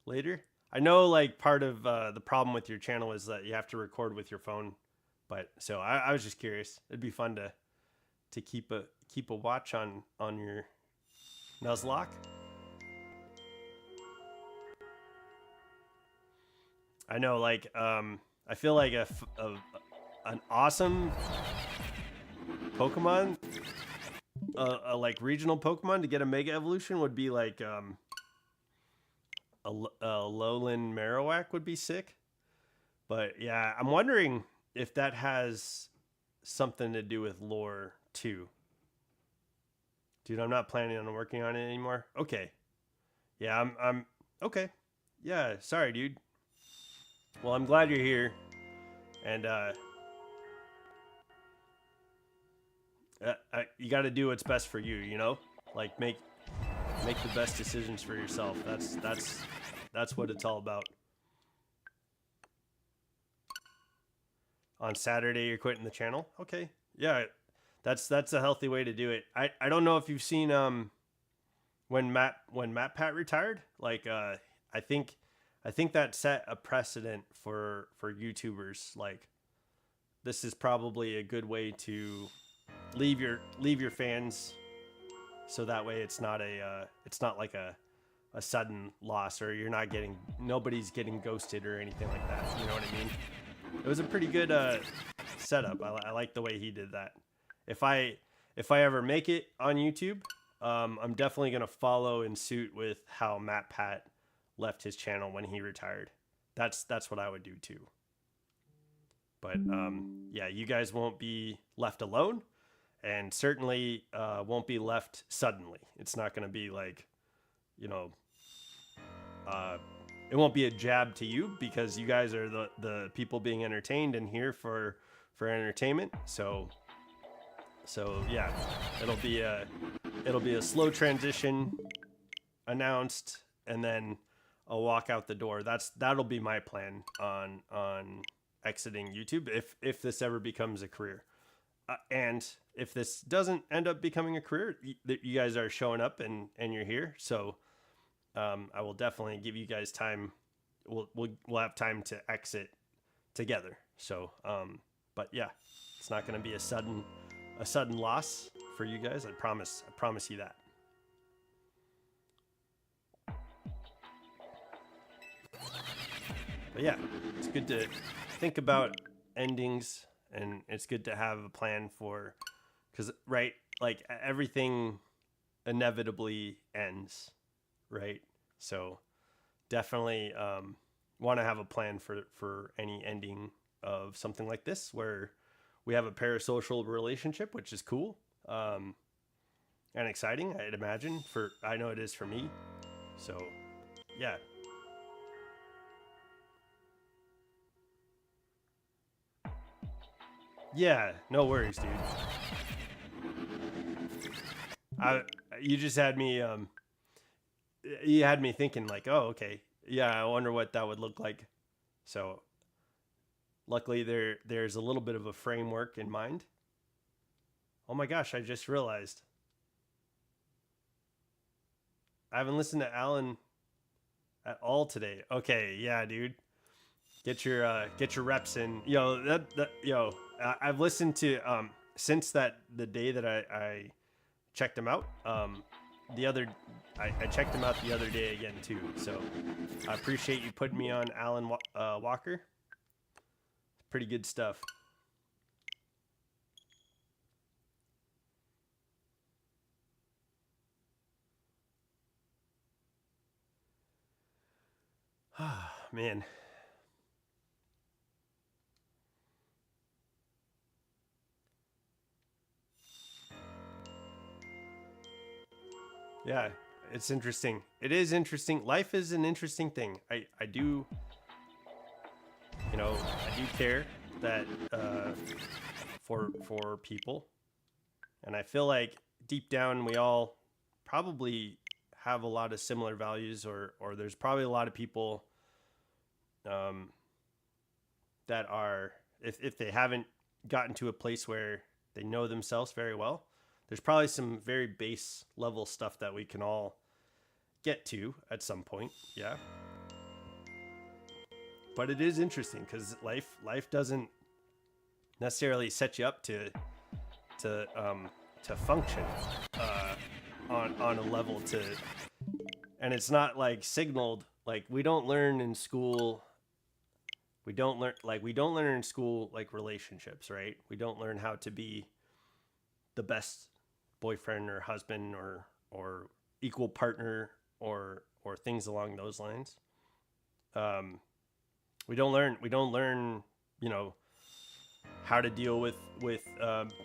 later? I know like part of the problem with your channel is that you have to record with your phone, but so I was just curious. It'd be fun to keep a watch on your Nuzlocke. I know, like I feel like an awesome Pokemon, a like regional Pokemon to get a Mega Evolution would be like a Alolan Marowak would be sick. But yeah, I'm wondering if that has something to do with lore too. Dude, I'm not planning on working on it anymore. Okay. Yeah, I'm okay. Yeah, sorry, dude. Well, I'm glad you're here. And you got to do what's best for you, you know? Like make the best decisions for yourself. That's what it's all about. On Saturday you're quitting the channel? Okay. Yeah. That's a healthy way to do it. I don't know if you've seen when Matt Pat retired, like I think that set a precedent for YouTubers. Like, this is probably a good way to leave your fans, so that way it's not like a sudden loss, or nobody's getting ghosted or anything like that. You know what I mean? It was a pretty good setup. I like the way he did that. If I ever make it on YouTube, I'm definitely gonna follow in suit with how Matt Pat left his channel when he retired. That's what I would do too. But yeah, you guys won't be left alone, and certainly won't be left suddenly. It's not gonna be like, you know, it won't be a jab to you, because you guys are the people being entertained and here for entertainment. So yeah, it'll be a slow transition announced, and then I'll walk out the door. That'll be my plan on exiting YouTube if this ever becomes a career. And if this doesn't end up becoming a career, you guys are showing up and you're here. So I will definitely give you guys time. We'll have time to exit together. So, but yeah, it's not going to be a sudden loss for you guys. I promise you that. But yeah, it's good to think about endings, and it's good to have a plan for, because right, like everything inevitably ends, right? So definitely want to have a plan for any ending of something like this, where we have a parasocial relationship, which is cool and exciting, I'd imagine. I know it is for me. So yeah. Yeah, no worries, dude. You just had me you had me thinking like, oh, okay. Yeah, I wonder what that would look like. So luckily there's a little bit of a framework in mind. Oh my gosh, I just realized I haven't listened to Alan at all today. Okay, yeah, dude. Get your reps in. I've listened to since the day that I checked him out. I checked him out the other day again too. So I appreciate you putting me on Alan Walker. Pretty good stuff. Man. Yeah, it's interesting. It is interesting. Life is an interesting thing. I do, I do care that for people, and I feel like deep down we all probably have a lot of similar values, or there's probably a lot of people that are, if they haven't gotten to a place where they know themselves very well, there's probably some very base level stuff that we can all get to at some point. Yeah. But it is interesting because life doesn't necessarily set you up to function on a level to, and it's not like signaled. Like we don't learn in school. We don't learn in school like relationships, right? We don't learn how to be the best boyfriend or husband or equal partner or things along those lines. We don't learn, how to deal with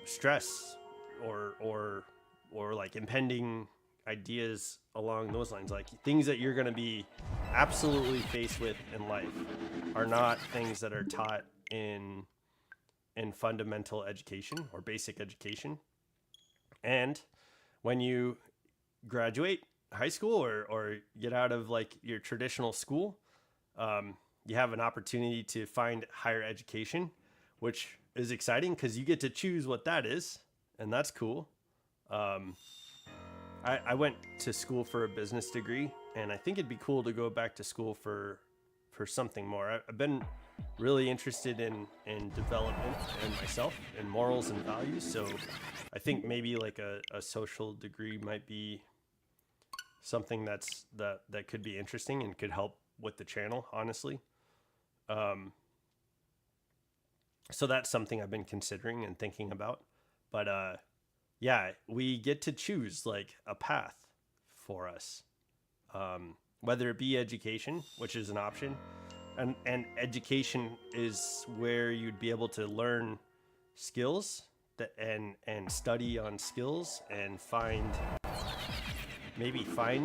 stress or like impending ideas along those lines. Like things that you're going to be absolutely faced with in life are not things that are taught in fundamental education or basic education. And when you graduate high school or get out of like your traditional school, you have an opportunity to find higher education, which is exciting because you get to choose what that is, and that's cool. I went to school for a business degree, and I think it'd be cool to go back to school for something more. I've been really interested in development and myself and morals and values, so I think maybe like a social degree might be something that could be interesting and could help with the channel, honestly. So that's something I've been considering and thinking about. But yeah, we get to choose like a path for us, whether it be education, which is an option, and education is where you'd be able to learn skills that and study on skills and find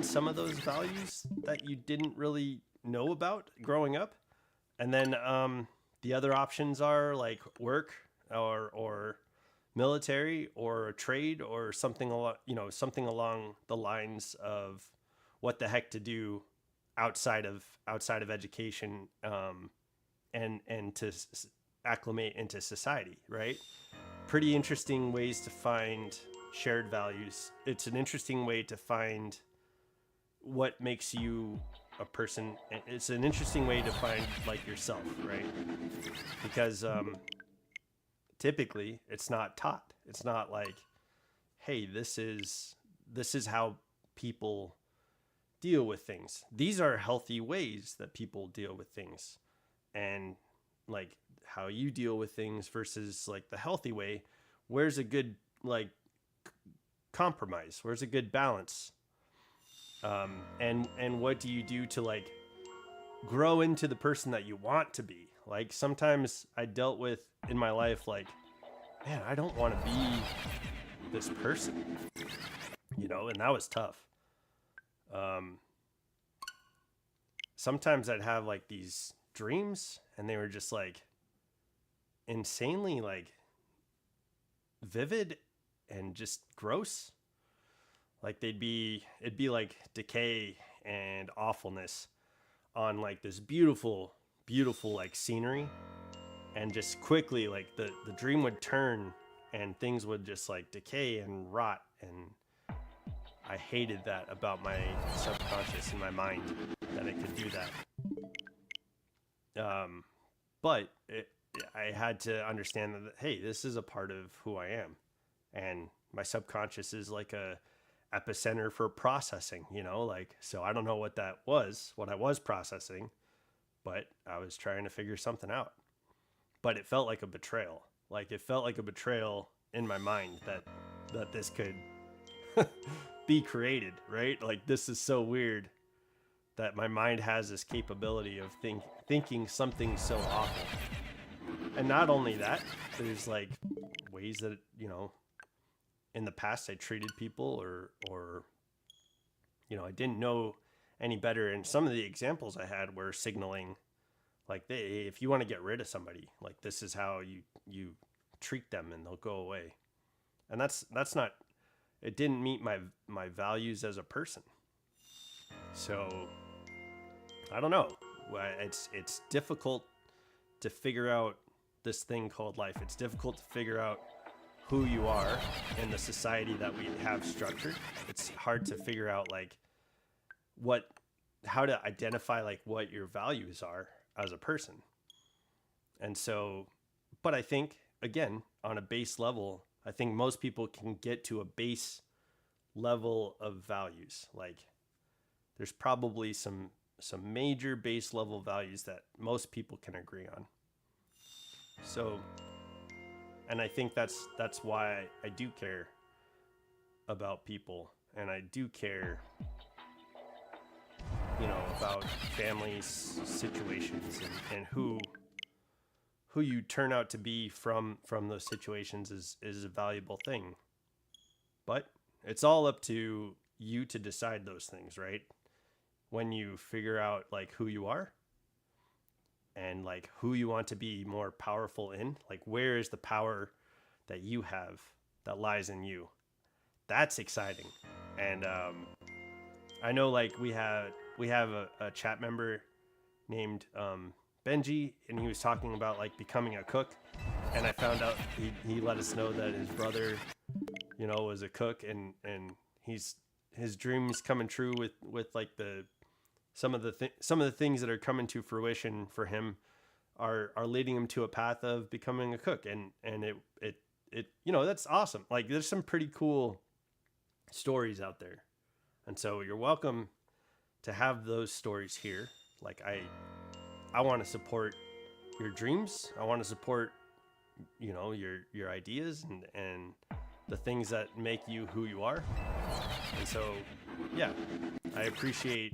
some of those values that you didn't really know about growing up. And then the other options are like work or military or a trade or something along the lines of what the heck to do outside of education, and to acclimate into society, right? Pretty interesting ways to find shared values. It's an interesting way to find what makes you a person. It's an interesting way to find like yourself, right? Because typically it's not taught. It's not like, hey, this is how people deal with things. These are healthy ways that people deal with things. And like how you deal with things versus like the healthy way, where's a good like compromise? Where's a good balance? And what do you do to like grow into the person that you want to be? Like sometimes I dealt with in my life like, man, I don't want to be this person, and that was tough. Um, Sometimes I'd have like these dreams and they were just like insanely like vivid and just gross. Like it'd be like decay and awfulness on like this beautiful, beautiful like scenery. And just quickly like the dream would turn and things would just like decay and rot. And I hated that about my subconscious and my mind, that it could do that. But I had to understand that, hey, this is a part of who I am. And my subconscious is like a epicenter for processing, like, so I don't know what I was processing, but I was trying to figure something out. But it felt like a betrayal. Like it felt like a betrayal in my mind that this could be created, right? Like this is so weird that my mind has this capability of thinking something so awful. And not only that, there's like ways that, in the past I treated people or I didn't know any better. And some of the examples I had were signaling like, if you want to get rid of somebody, like this is how you treat them and they'll go away. And that's not, it didn't meet my values as a person. So I don't know. It's difficult to figure out this thing called life. It's difficult to figure out who you are in the society that we have structured. It's hard to figure out like how to identify like what your values are as a person. And so, but I think again, on a base level, I think most people can get to a base level of values. Like there's probably some major base level values that most people can agree on. So, and I think that's why I do care about people, and I do care, about families, situations, and who you turn out to be from those situations is a valuable thing. But it's all up to you to decide those things, right? When you figure out like who you are and like who you want to be more powerful in, like where is the power that you have that lies in you? That's exciting. And I know like we have a chat member named Benji, and he was talking about like becoming a cook. And I found out he let us know that his brother, was a cook, and his dreams coming true with like some of the things that are coming to fruition for him are leading him to a path of becoming a cook. And it that's awesome. Like there's some pretty cool stories out there. And so you're welcome to have those stories here. Like I want to support your dreams. I want to support your ideas and the things that make you who you are. And so, yeah, I appreciate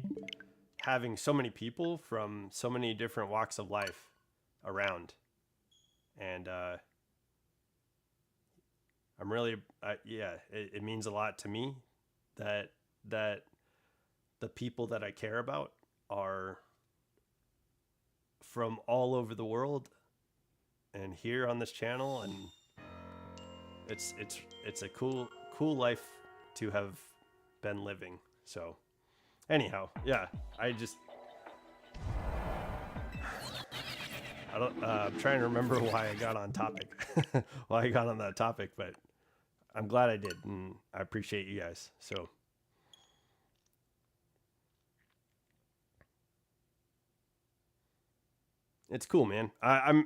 having so many people from so many different walks of life around. And I'm really, yeah, it means a lot to me that the people that I care about are from all over the world and here on this channel, and it's a cool life to have been living. So anyhow, yeah, I'm trying to remember why I got on topic, why I got on that topic, but I'm glad I did, and I appreciate you guys. So it's cool, man. I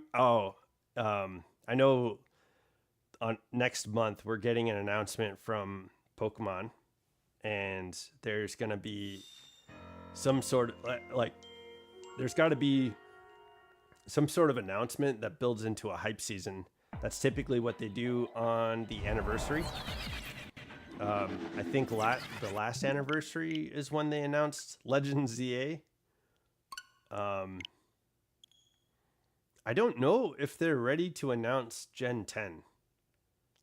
know on next month we're getting an announcement from Pokemon, and there's gonna be some sort of like there's got to be some sort of announcement that builds into a hype season. That's typically what they do on the anniversary. I think the last anniversary is when they announced Legends ZA. I don't know if they're ready to announce Gen 10.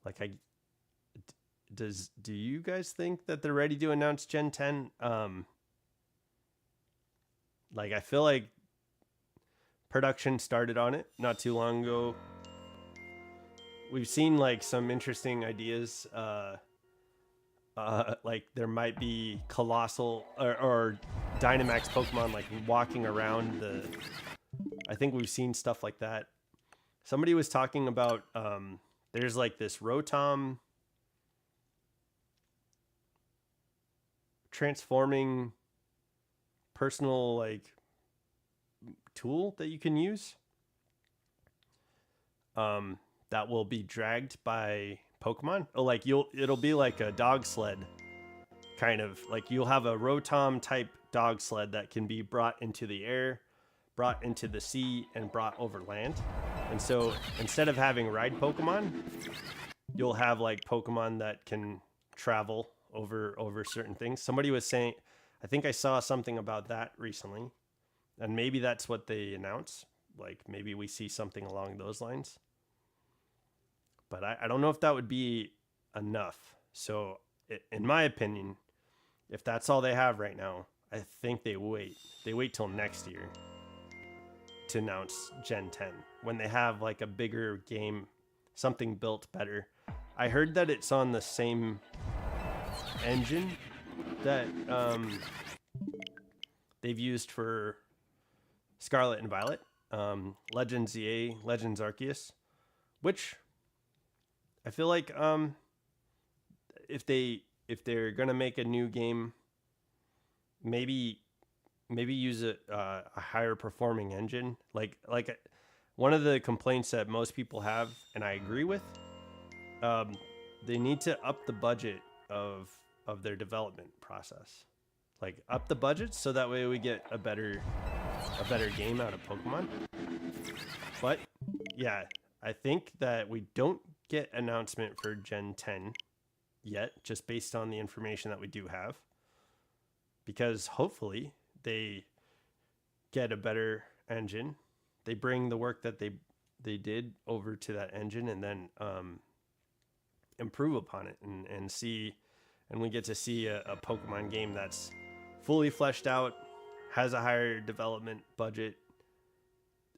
Like, do you guys think that they're ready to announce Gen 10? Like, I feel like production started on it not too long ago. We've seen like some interesting ideas. Like there might be colossal or Dynamax Pokemon like walking around the. I think we've seen stuff like that. Somebody was talking about there's like this Rotom transforming personal like tool that you can use that will be dragged by Pokemon. Oh, like it'll be like a dog sled kind of, like you'll have a Rotom type dog sled that can be brought into the air, brought into the sea, and brought over land. And so instead of having ride Pokemon, you'll have like Pokemon that can travel over certain things. Somebody was saying, I think I saw something about that recently, and maybe that's what they announce. Like maybe we see something along those lines. But I don't know if that would be enough. So in my opinion, if that's all they have right now, I think they wait. They wait till next year to announce Gen 10 when they have like a bigger game, something built better. I heard that it's on the same engine that they've used for Scarlet and Violet, Legends EA, Legends Arceus, which I feel like if they're gonna make a new game, maybe use a higher performing engine. Like one of the complaints that most people have, and I agree with, they need to up the budget of their development process. Like up the budget so that way we get a better game out of Pokemon. But yeah, I think that we don't get announcement for Gen 10 yet, just based on the information that we do have, because hopefully they get a better engine. They bring the work that they did over to that engine and then improve upon it and see, and we get to see a Pokemon game that's fully fleshed out, has a higher development budget,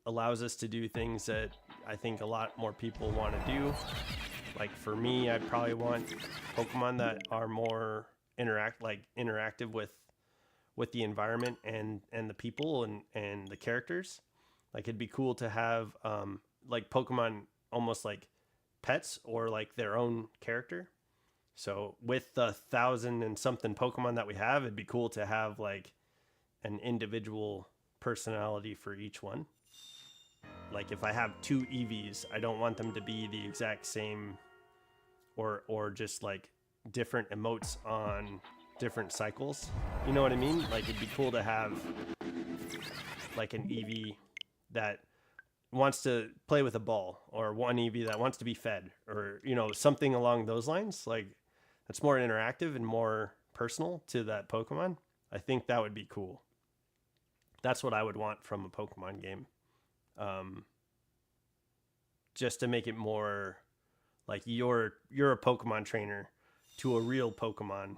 allows us to do things that I think a lot more people want to do. Like for me, I probably want Pokemon that are more interactive with the environment and the people and the characters. Like it'd be cool to have like Pokemon almost like pets or like their own character. So with the 1,000 and something Pokemon that we have, it'd be cool to have like an individual personality for each one. Like if I have 2 Eevees, I don't want them to be the exact same or just like different emotes on different cycles. You know what I mean? Like it'd be cool to have like an Eevee that wants to play with a ball, or one Eevee that wants to be fed, or something along those lines, like that's more interactive and more personal to that Pokemon. I think that would be cool. That's what I would want from a Pokemon game. Um, just to make it more like you're a Pokemon trainer to a real Pokemon,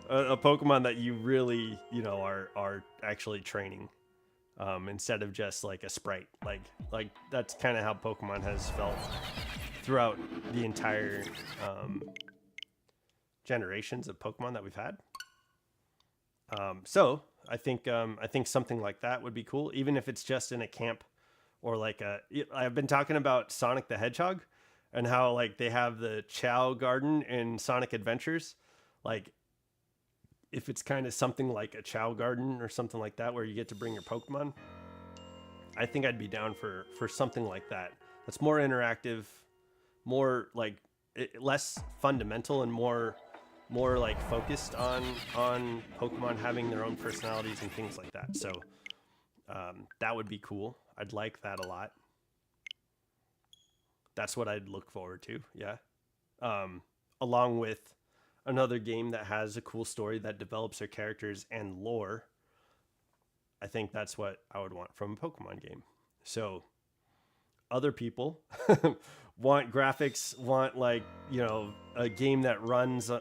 a Pokemon that you really are actually training, instead of just like a sprite. Like that's kind of how Pokemon has felt throughout the entire generations of Pokemon that we've had. So I think something like that would be cool, even if it's just in a camp, or like I've been talking about Sonic the Hedgehog, and how like they have the Chow Garden in Sonic Adventures. Like if it's kind of something like a Chow Garden or something like that, where you get to bring your Pokemon, I think I'd be down for something like that. That's more interactive, more like less fundamental, and more like focused on Pokemon having their own personalities and things like that. So that would be cool. I'd like that a lot. That's what I'd look forward to. Yeah. Along with another game that has a cool story that develops their characters and lore. I think that's what I would want from a Pokemon game. So other people want graphics, want like, a game that runs,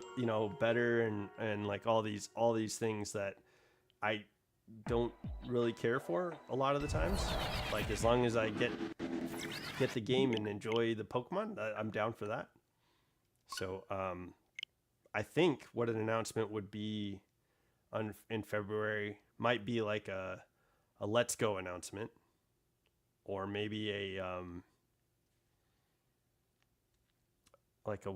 better, and like all these things that I don't really care for a lot of the times. Like as long as I get the game and enjoy the Pokemon, I'm down for that. So I think what an announcement would be in February might be like a Let's Go announcement, or maybe a like a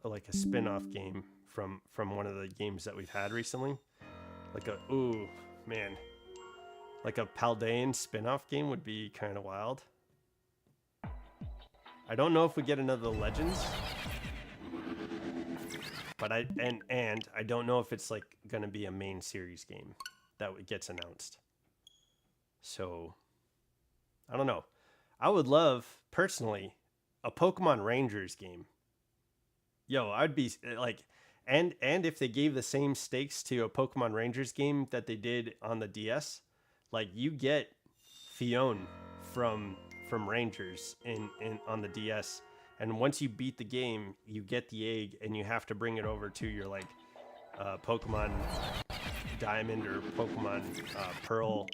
like a spin-off game from one of the games that we've had recently. Like like a Paldean spin-off game would be kind of wild. I don't know if we get another Legends, but I don't know if it's like going to be a main series game that gets announced. So I don't know. I would love personally a Pokemon Rangers game. Yo, I'd be like, and if they gave the same stakes to a Pokemon Rangers game that they did on the DS, like you get Fion from Rangers in on the DS, and once you beat the game, you get the egg, and you have to bring it over to your like Pokemon Diamond or Pokemon Pearl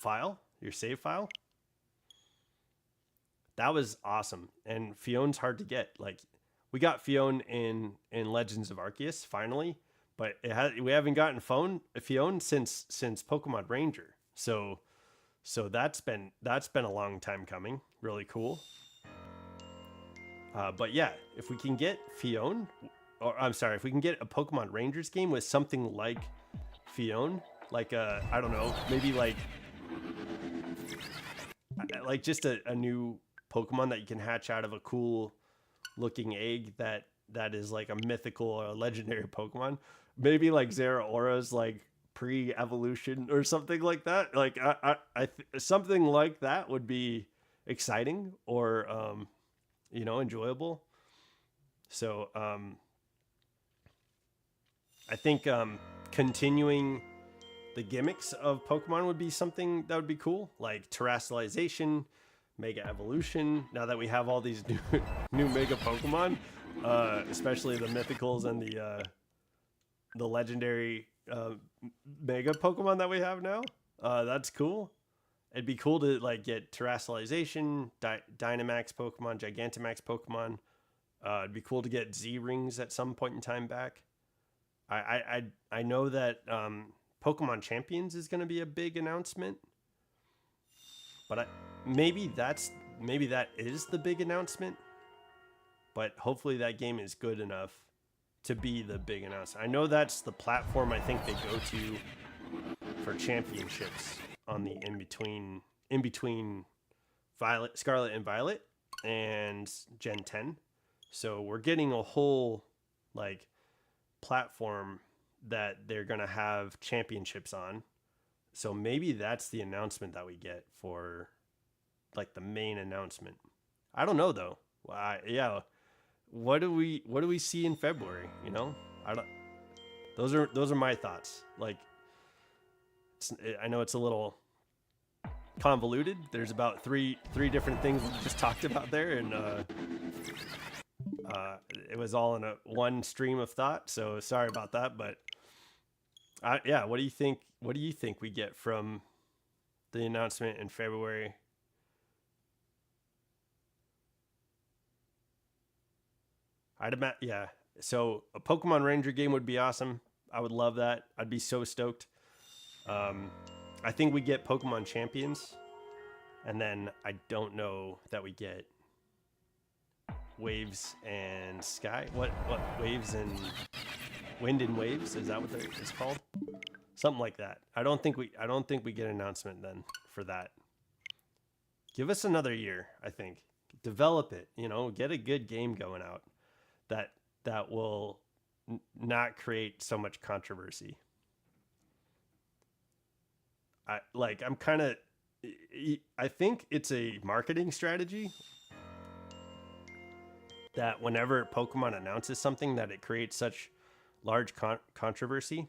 file, your save file. That was awesome. And Fion's hard to get. Like we got Fion in Legends of Arceus finally, but we haven't gotten Fion since Pokemon Ranger. So that's been a long time coming. Really cool. But yeah, if we can get Fion, or I'm sorry, if we can get a Pokemon Rangers game with something like Fion, like I don't know, maybe like just a new Pokemon that you can hatch out of a cool looking egg that is like a mythical or a legendary Pokemon. Maybe like Zeraora's like pre-evolution or something like that. Like something like that would be exciting, or enjoyable. So I think continuing the gimmicks of Pokemon would be something that would be cool, like terrestrialization, Mega Evolution. Now that we have all these new Mega Pokemon, especially the mythicals and the legendary Mega Pokemon that we have now, that's cool. It'd be cool to like get terrestrialization, Dynamax Pokemon, Gigantamax Pokemon. It'd be cool to get Z rings at some point in time back. I know that Pokemon Champions is going to be a big announcement, but maybe that is the big announcement. But hopefully that game is good enough to be the big announcement. I know that's the platform I think they go to for championships on the in between Scarlet and Violet and Gen 10. So we're getting a whole like platform that they're going to have championships on So maybe that's the announcement that we get for like the main announcement. I don't know though. Yeah, what do we see in February? You know, I don't. Those are my thoughts. Like, I know it's a little convoluted. There's about three different things we just talked about there, and it was all in a one stream of thought. So sorry about that, but yeah. What do you think? What do you think we get from the announcement in February? Yeah. So a Pokemon Ranger game would be awesome. I would love that. I'd be so stoked. Um, I think we get Pokemon Champions, and then I don't know that we get Waves and Sky. What Waves and Wind and Waves? Is that what it's called? Something like that. I don't think we get an announcement then for that. Give us another year. I think develop it. You know, get a good game going out that that will not create so much controversy. I'm kind of. I think it's a marketing strategy that whenever Pokemon announces something that it creates such large controversy.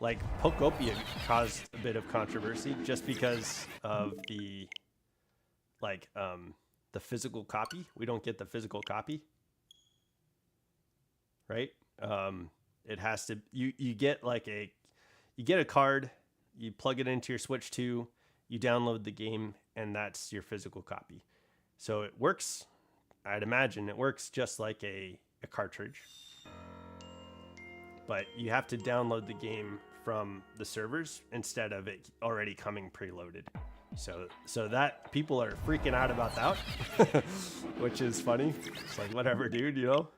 Like Pokopia caused a bit of controversy just because of like the physical copy. We don't get the physical copy, right? It has to you get like you get a card, you plug it into your Switch 2, you download the game, and that's your physical copy. So it works. I'd imagine it works just like a cartridge, but you have to download the game from the servers instead of it already coming preloaded. So that people are freaking out about that, which is funny. It's like, whatever, dude, you know.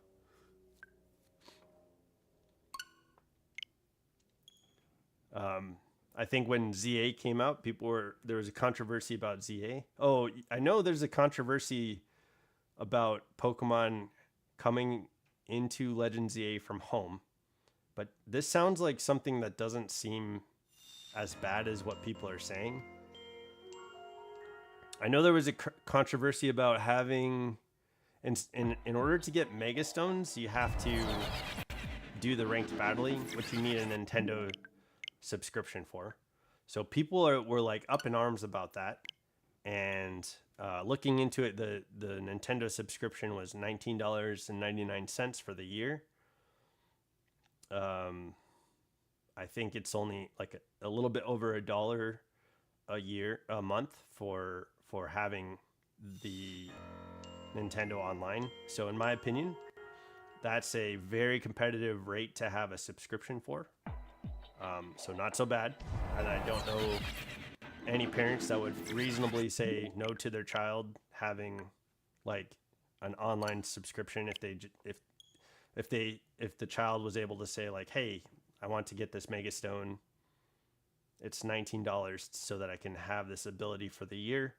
I think when ZA came out, there was a controversy about ZA. Oh, I know there's a controversy about Pokemon coming into Legend ZA from home, but this sounds like something that doesn't seem as bad as what people are saying. I know there was a controversy about having, in order to get Mega Stones, you have to do the ranked battling, which you need a Nintendo subscription for. So people were like up in arms about that, and looking into it, the Nintendo subscription was $19.99 for the year. I think it's only like a little bit over $1 a month for having the Nintendo Online. So in my opinion, that's a very competitive rate to have a subscription for. So not so bad. And I don't know any parents that would reasonably say no to their child having like an online subscription if the child was able to say like, hey, I want to get this Mega Stone. It's $19 so that I can have this ability for the year.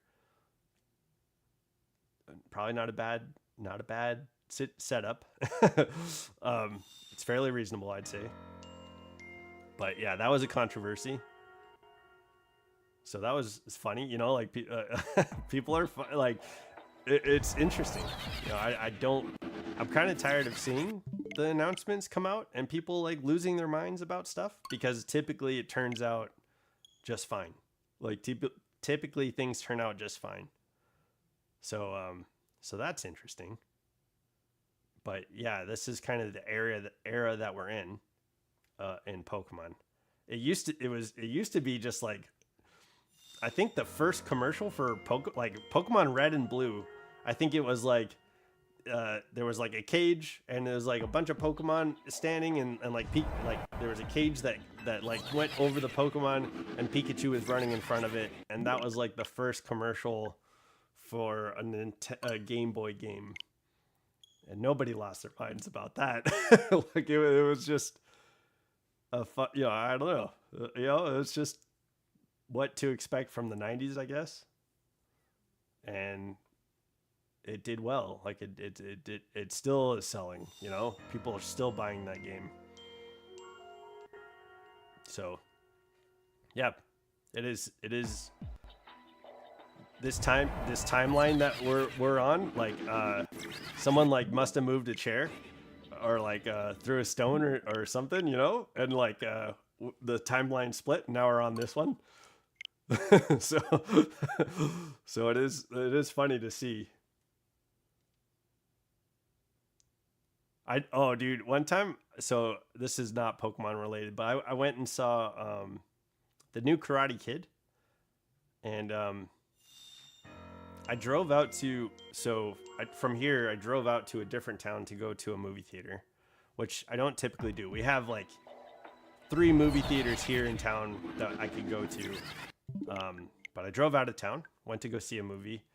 Probably not a bad setup. It's fairly reasonable, I'd say. But yeah, that was a controversy. So that was funny, you know, like people are like, it's interesting. You know, I'm kind of tired of seeing the announcements come out and people like losing their minds about stuff, because typically it turns out just fine. Like typically things turn out just fine. So that's interesting. But yeah, this is kind of the era that we're in Pokemon. It used to be just like, I think the first commercial for Pokemon Red and Blue, I think it was like there was like a cage and there was like a bunch of Pokemon standing and like there was a cage that like went over the Pokemon and Pikachu was running in front of it, and that was like the first commercial for a Game Boy game, and nobody lost their minds about that. Like it was just a fun, you know, I don't know, you know, it was just what to expect from the 90s, I guess. And it did well. Like it still is selling, you know, people are still buying that game. So Yeah, it is this timeline that we're on, like someone like must have moved a chair or like threw a stone or something, you know, and like the timeline split. Now we're on this one. so so it is funny to see. Oh dude, one time, so this is not Pokemon related, but I went and saw the new Karate Kid, and I drove out to from here I drove out to a different town to go to a movie theater, which I don't typically do. We have like 3 movie theaters here in town that I could go to, but I drove out of town, went to go see a movie.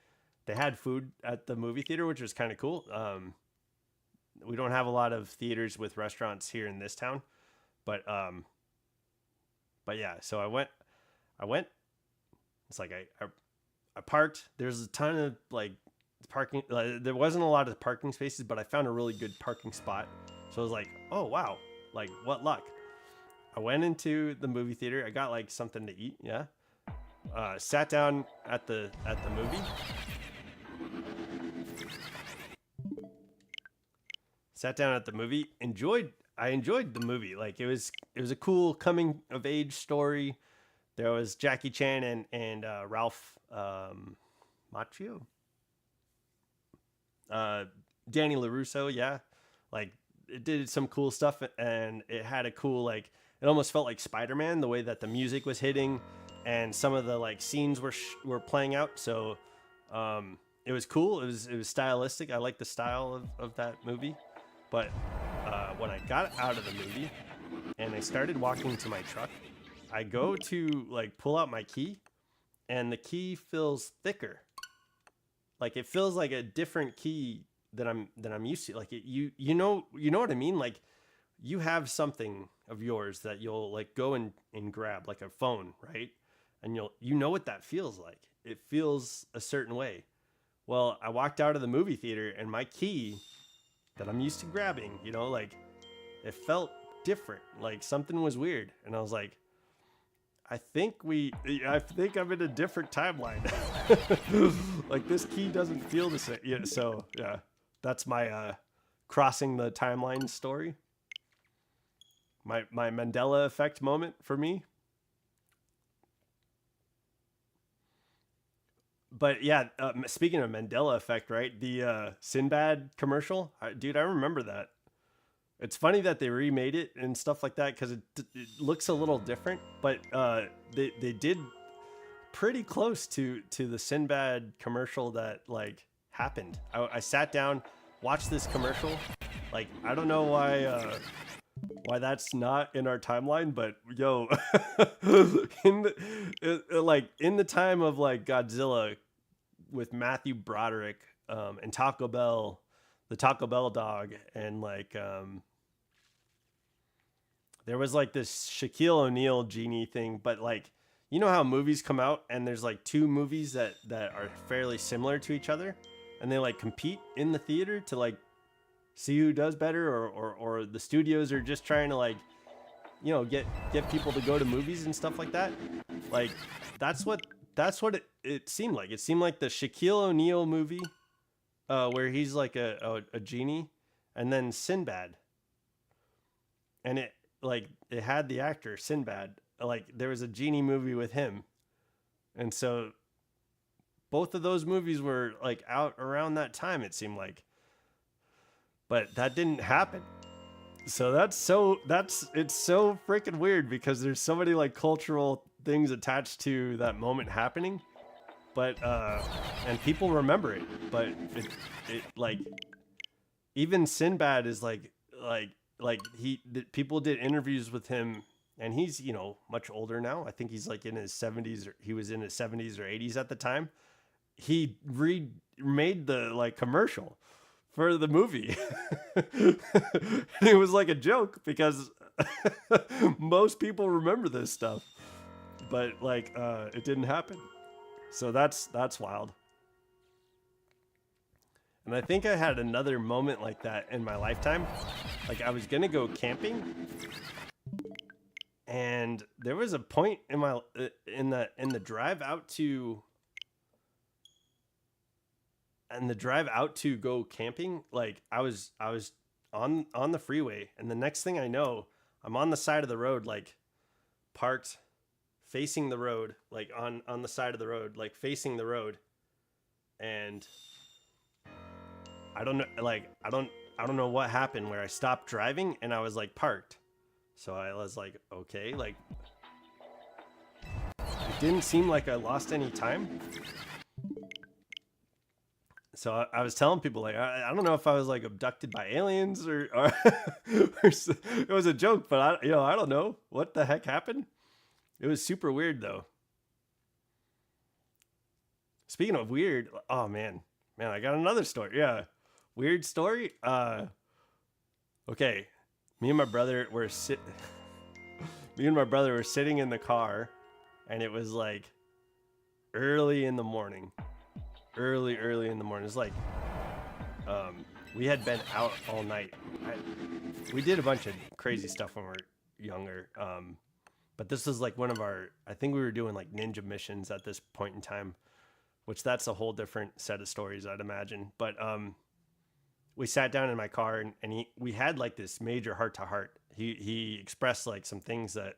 They had food at the movie theater, which was kind of cool. We don't have a lot of theaters with restaurants here in this town, but yeah. So I went. It's like I parked. There's a ton of like parking. There wasn't a lot of parking spaces, but I found a really good parking spot. So I was like, oh wow, like what luck. I went into the movie theater. I got like something to eat. Yeah. Sat down at the movie. Sat down at the movie. I enjoyed the movie. Like it was a cool coming of age story. There was Jackie Chan and Ralph Macchio. Danny LaRusso, yeah. Like it did some cool stuff, and it had a cool, like, it almost felt like Spider-Man, the way that the music was hitting and some of the like scenes were playing out. So it was cool. It was stylistic. I like the style of that movie. But when I got out of the movie and I started walking to my truck, I go to like pull out my key, and the key feels thicker. Like it feels like a different key than I'm used to. Like you know what I mean? Like you have something of yours that you'll like go and grab, like a phone, right? And you know what that feels like. It feels a certain way. Well, I walked out of the movie theater and my key that I'm used to grabbing, you know, like it felt different. Like something was weird. And I was like, I think I'm in a different timeline. Like this key doesn't feel the same. Yeah, so yeah, that's my crossing the timeline story. My Mandela effect moment for me. But yeah, speaking of Mandela effect, right? The Sinbad commercial, dude, I remember that. It's funny that they remade it and stuff like that because it looks a little different, but they did pretty close to the Sinbad commercial that like happened. I sat down, watched this commercial. Like I don't know why that's not in our timeline, but yo, in the time of like Godzilla with Matthew Broderick and Taco Bell, the Taco Bell dog, and like there was like this Shaquille O'Neal genie thing, but like you know how movies come out and there's like 2 movies that are fairly similar to each other, and they like compete in the theater to like see who does better, or the studios are just trying to like, you know, get people to go to movies and stuff like that. Like that's what it seemed like. It seemed like the Shaquille O'Neal movie, where he's like a genie, and then Sinbad, and it had the actor Sinbad. Like there was a genie movie with him, and so both of those movies were like out around that time. It seemed like. But that didn't happen. So it's so freaking weird because there's so many like cultural things attached to that moment happening. But and people remember it, but it like even Sinbad is like people did interviews with him, and he's, you know, much older now. I think he's like in his 70s, or he was in his 70s or 80s at the time. He remade the like commercial for the movie. It was like a joke because most people remember this stuff, but like it didn't happen. So that's wild. And I think I had another moment like that in my lifetime. Like I was gonna go camping, And there was a point in my in the drive out to go camping. Like I was on the freeway, and the next thing I know, I'm on the side of the road, like parked facing the road, like on the side of the road, like facing the road. And I don't know, like I don't know what happened where I stopped driving and I was like parked. So I was like, okay, like it didn't seem like I lost any time. So I was telling people, like, I don't know if I was like abducted by aliens or it was a joke, but I don't know what the heck happened. It was super weird though. Speaking of weird, oh man, I got another story. Yeah, weird story. Okay, me and my brother were sitting in the car, and it was like early in the morning. Early in the morning. It's like we had been out all night. We did a bunch of crazy stuff when we were younger. But this was like one of our, I think we were doing like ninja missions at this point in time, which that's a whole different set of stories, I'd imagine. But we sat down in my car, and we had like this major heart to heart. He expressed like some things that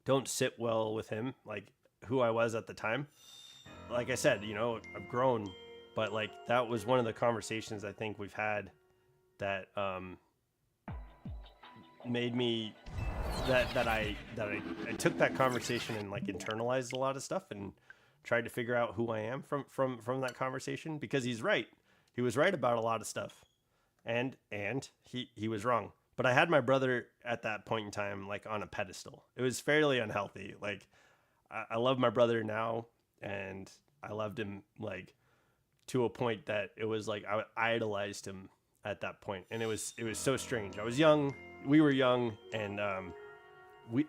don't sit well with him, like who I was at the time. Like I said, I've grown, but like that was one of the conversations I think we've had that made me that I took that conversation and like internalized a lot of stuff and tried to figure out who I am from that conversation, because he's right. He was right about a lot of stuff, and he was wrong. But I had my brother at that point in time like on a pedestal. It was fairly unhealthy. Like I love my brother now, and I loved him like to a point that it was like I idolized him at that point, and it was so strange. I was young, we were young, and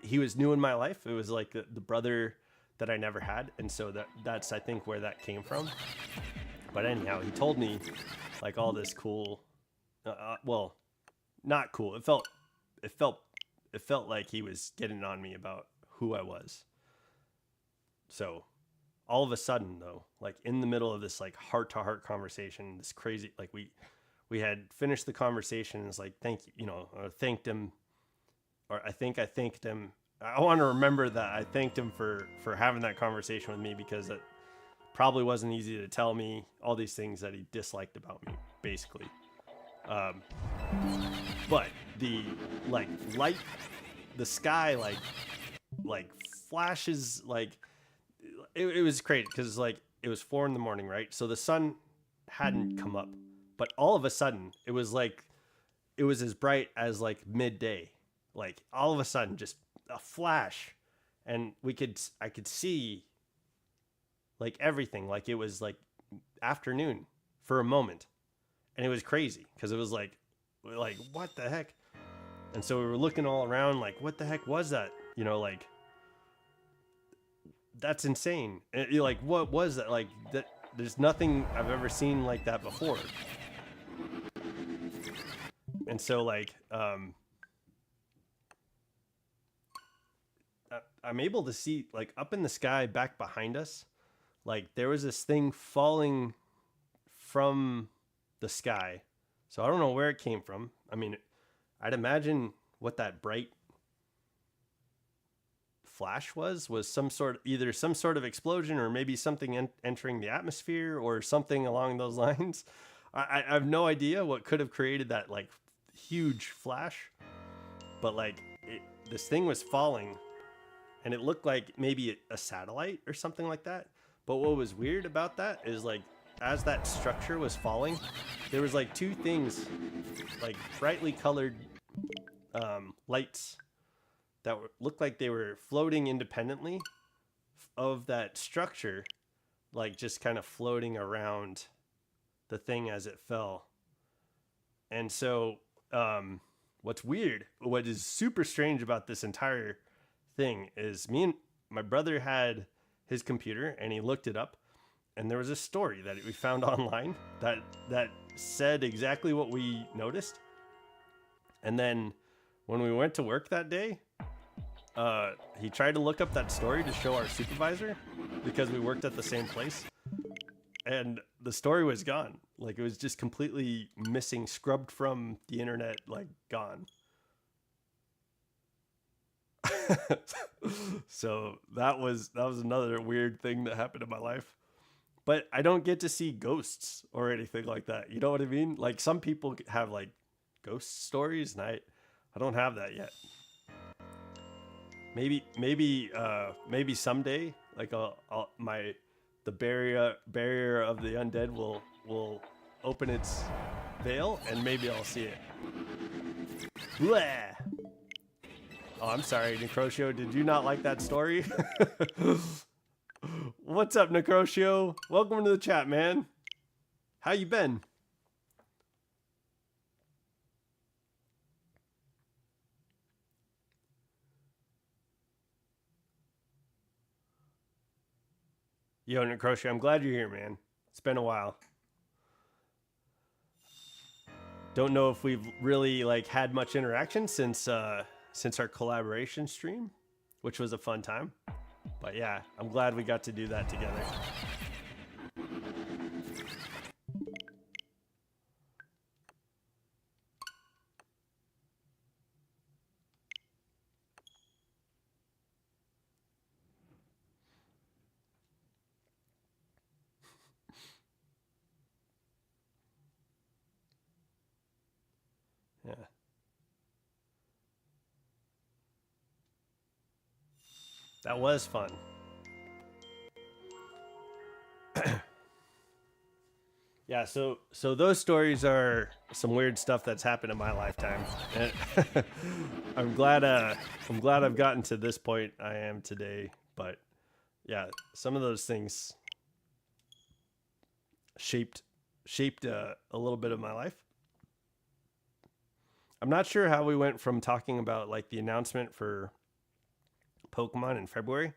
he was new in my life. It was like the brother that I never had, and so that's I think where that came from. But anyhow, he told me like all this cool, well, not cool. It felt like he was getting on me about who I was. So all of a sudden though, like in the middle of this like heart to heart conversation, this crazy, like we had finished the conversation, and it's like, thank you, I thanked him, or I think I thanked him. I want to remember that I thanked him for having that conversation with me, because it probably wasn't easy to tell me all these things that he disliked about me, basically. But the like light, the sky, like flashes, like it was great, because like it was 4 a.m, right? So the sun hadn't come up, but all of a sudden it was as bright as like midday. Like all of a sudden, just a flash, and I could see like everything. Like it was like afternoon for a moment, and it was crazy because it was like what the heck? And so we were looking all around, like what the heck was that? Like that's insane. And you're like, what was that? Like that? There's nothing I've ever seen like that before. And so like I'm able to see like up in the sky back behind us, like there was this thing falling from the sky. So I don't know where it came from. I mean, I'd imagine what that bright flash was some sort of explosion, or maybe something entering the atmosphere or something along those lines. I have no idea what could have created that like huge flash, but like this thing was falling, and it looked like maybe a satellite or something like that. But what was weird about that is like as that structure was falling, there was like two things, like brightly colored lights that looked like they were floating independently of that structure, like just kind of floating around the thing as it fell. And so what is super strange about this entire thing is me and my brother had his computer, and he looked it up, and there was a story that we found online that said exactly what we noticed. And then when we went to work that day, he tried to look up that story to show our supervisor because we worked at the same place, and the story was gone. Like, it was just completely missing, scrubbed from the internet, like gone. So that was another weird thing that happened in my life. But I don't get to see ghosts or anything like that. You know what I mean? Like, some people have like ghost stories, and I don't have that yet. Maybe someday, like the barrier of the undead will open its veil, and maybe I'll see it. Blah. Oh, I'm sorry, Necrotio. Did you not like that story? What's up, Necrotio? Welcome to the chat, man. How you been? Yo, Necrotio, I'm glad you're here, man. It's been a while. Don't know if we've really like had much interaction since our collaboration stream, which was a fun time. But yeah, I'm glad we got to do that together. Yeah. That was fun. Yeah, so those stories are some weird stuff that's happened in my lifetime. And I'm glad I've gotten to this point I am today, but yeah, some of those things shaped a little bit of my life. I'm not sure how we went from talking about like the announcement for Pokemon in February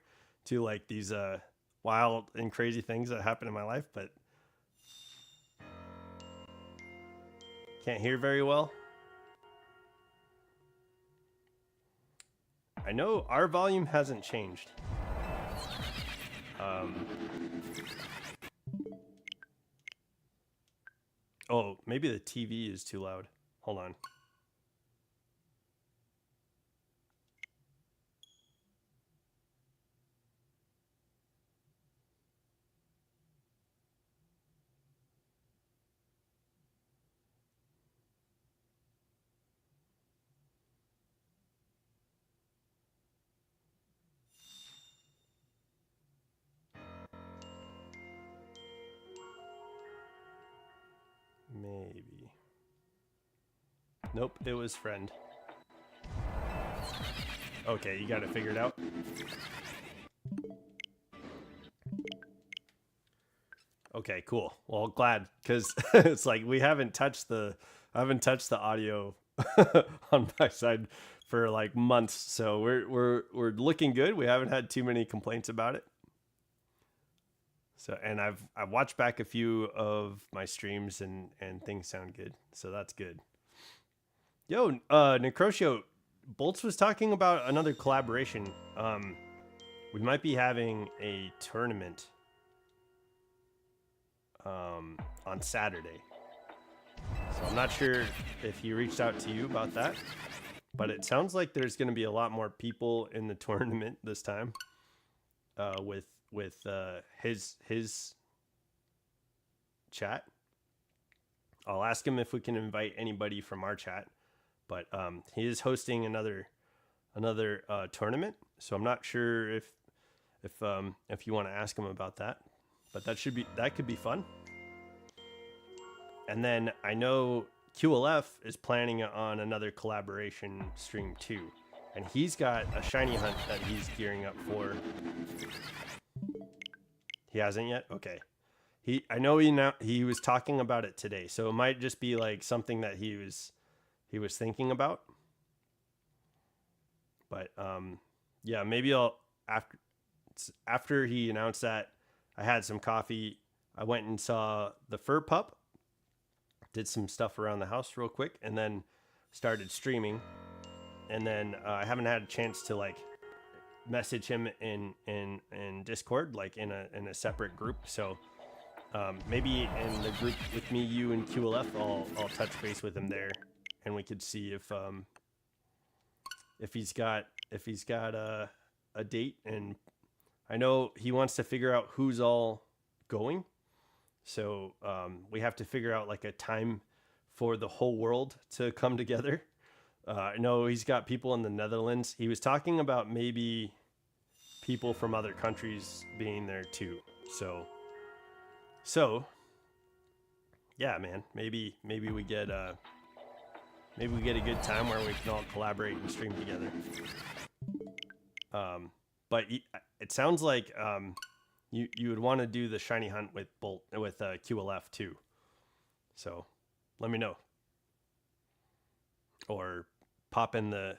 to like these wild and crazy things that happened in my life, but can't hear very well. I know our volume hasn't changed. Oh, maybe the TV is too loud. Hold on. Maybe. Nope, it was friend. Okay, you got it figured out. Okay, cool. Well, glad, because it's like I haven't touched the audio on my side for like months, so we're looking good. We haven't had too many complaints about it. So, and I've watched back a few of my streams, and things sound good, so that's good. Yo, Necrotio, Bolts was talking about another collaboration. We might be having a tournament on Saturday. So I'm not sure if he reached out to you about that, but it sounds like there's going to be a lot more people in the tournament this time. With his chat. I'll ask him if we can invite anybody from our chat, but he is hosting another tournament. So I'm not sure if you want to ask him about that, but that could be fun. And then I know QLF is planning on another collaboration stream too, and he's got a shiny hunt that he's gearing up for. He hasn't yet? Okay. I know he was talking about it today, so it might just be like something that he was thinking about. But yeah, maybe after he announced that, I had some coffee. I went and saw the fur pup, did some stuff around the house real quick, and then started streaming. And then I haven't had a chance to like message him in Discord, like in a separate group. So maybe in the group with me, you, and QLF, I'll touch base with him there, and we could see if he's got a date. And I know he wants to figure out who's all going, so we have to figure out like a time for the whole world to come together. I know he's got people in the Netherlands. He was talking about maybe people from other countries being there too. So yeah, man, maybe we get a good time where we can all collaborate and stream together. But it sounds like you would want to do the shiny hunt with QLF too. So let me know, or pop in the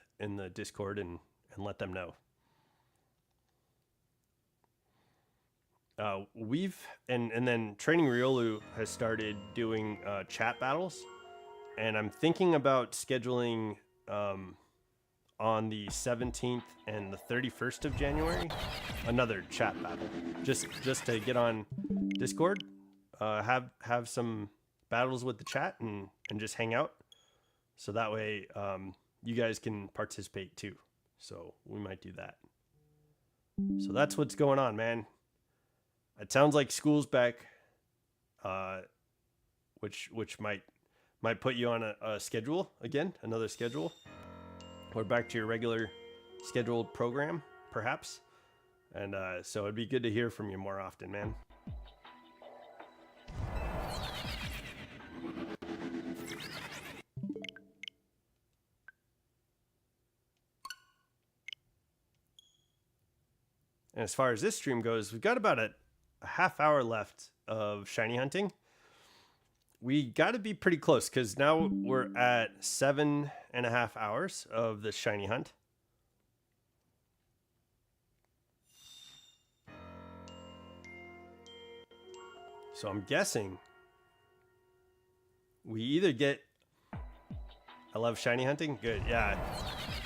Discord and let them know. And then Training Riolu has started doing chat battles, and I'm thinking about scheduling on the 17th and the 31st of January another chat battle, just to get on Discord, have some battles with the chat and just hang out, so that way you guys can participate too. So we might do that. So that's what's going on, man. It sounds like school's back, which might put you on a schedule again, another schedule, or back to your regular scheduled program, perhaps. And so it'd be good to hear from you more often, man. And as far as this stream goes, we've got about a half hour left of shiny hunting. We got to be pretty close, because now we're at 7.5 hours of the shiny hunt. So I'm guessing we either get... I love shiny hunting. Good. Yeah.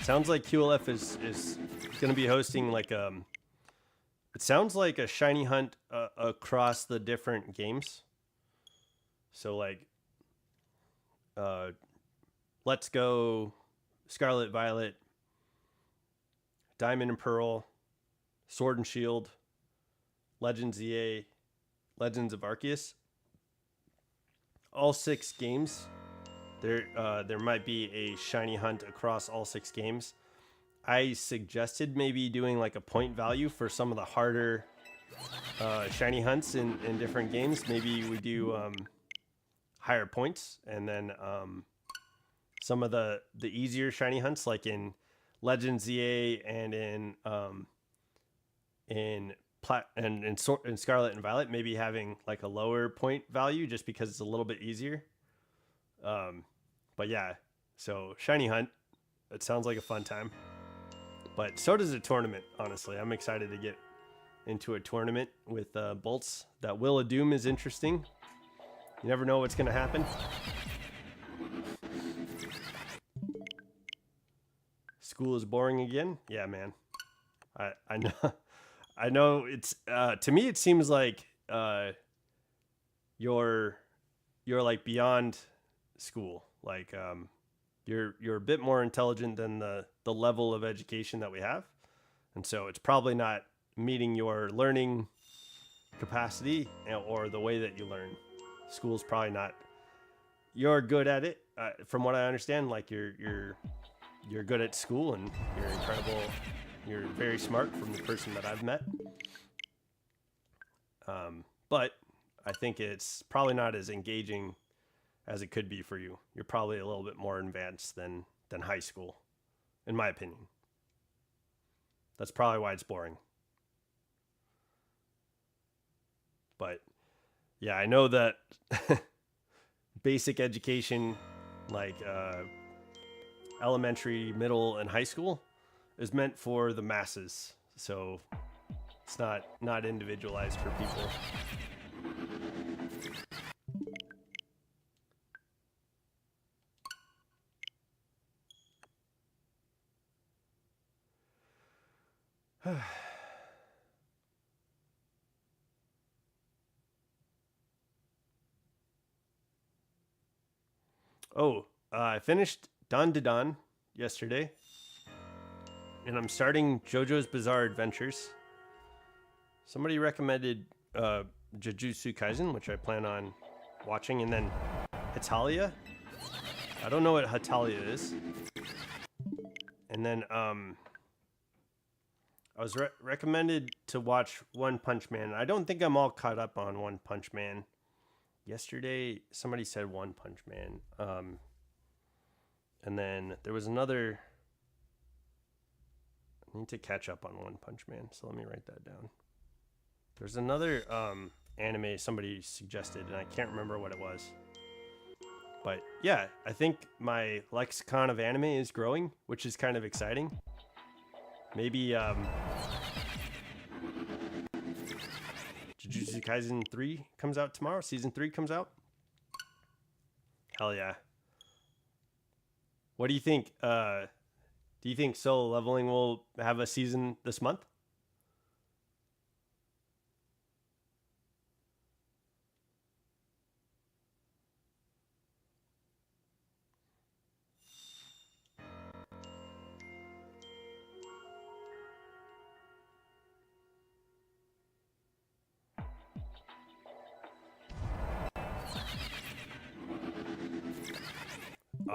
Sounds like QLF is going to be hosting like it sounds like a shiny hunt across the different games. So like Let's Go, Scarlet Violet, Diamond and Pearl, Sword and Shield, Legends EA, Legends of Arceus. All 6 games. There might be a shiny hunt across all 6 games. I suggested maybe doing like a point value for some of the harder shiny hunts in different games. Maybe we do higher points, and then some of the easier shiny hunts, like in Legends EA and in Scarlet and Violet, maybe having like a lower point value just because it's a little bit easier. But yeah, so shiny hunt, it sounds like a fun time. But so does a tournament, honestly. I'm excited to get into a tournament with Bolts. That Will of Doom is interesting. You never know what's going to happen. School is boring again? Yeah, man. I know. I know it's to me it seems like you're like beyond school. Like you're a bit more intelligent than the level of education that we have. And so it's probably not meeting your learning capacity or the way that you learn. School's probably not. You're good at it, from what I understand. Like you're good at school, and you're incredible. You're very smart from the person that I've met. But I think it's probably not as engaging as it could be for you. You're probably a little bit more advanced than high school, in my opinion. That's probably why it's boring. But yeah, I know that basic education, like elementary, middle, and high school, is meant for the masses. So it's not individualized for people. Oh, I finished Dawn to Dawn yesterday, and I'm starting JoJo's Bizarre Adventures. Somebody recommended Jujutsu Kaisen, which I plan on watching, and then Hatalia. I don't know what Hatalia is. And then I was recommended to watch One Punch Man. I don't think I'm all caught up on One Punch Man. Yesterday, somebody said One Punch Man. And then there was another. I need to catch up on One Punch Man, so let me write that down. There's another anime somebody suggested, and I can't remember what it was. But yeah, I think my lexicon of anime is growing, which is kind of exciting. Maybe Jujutsu Kaisen 3 comes out tomorrow. Season 3 comes out. Hell yeah. What do you think? Do you think Solo Leveling will have a season this month?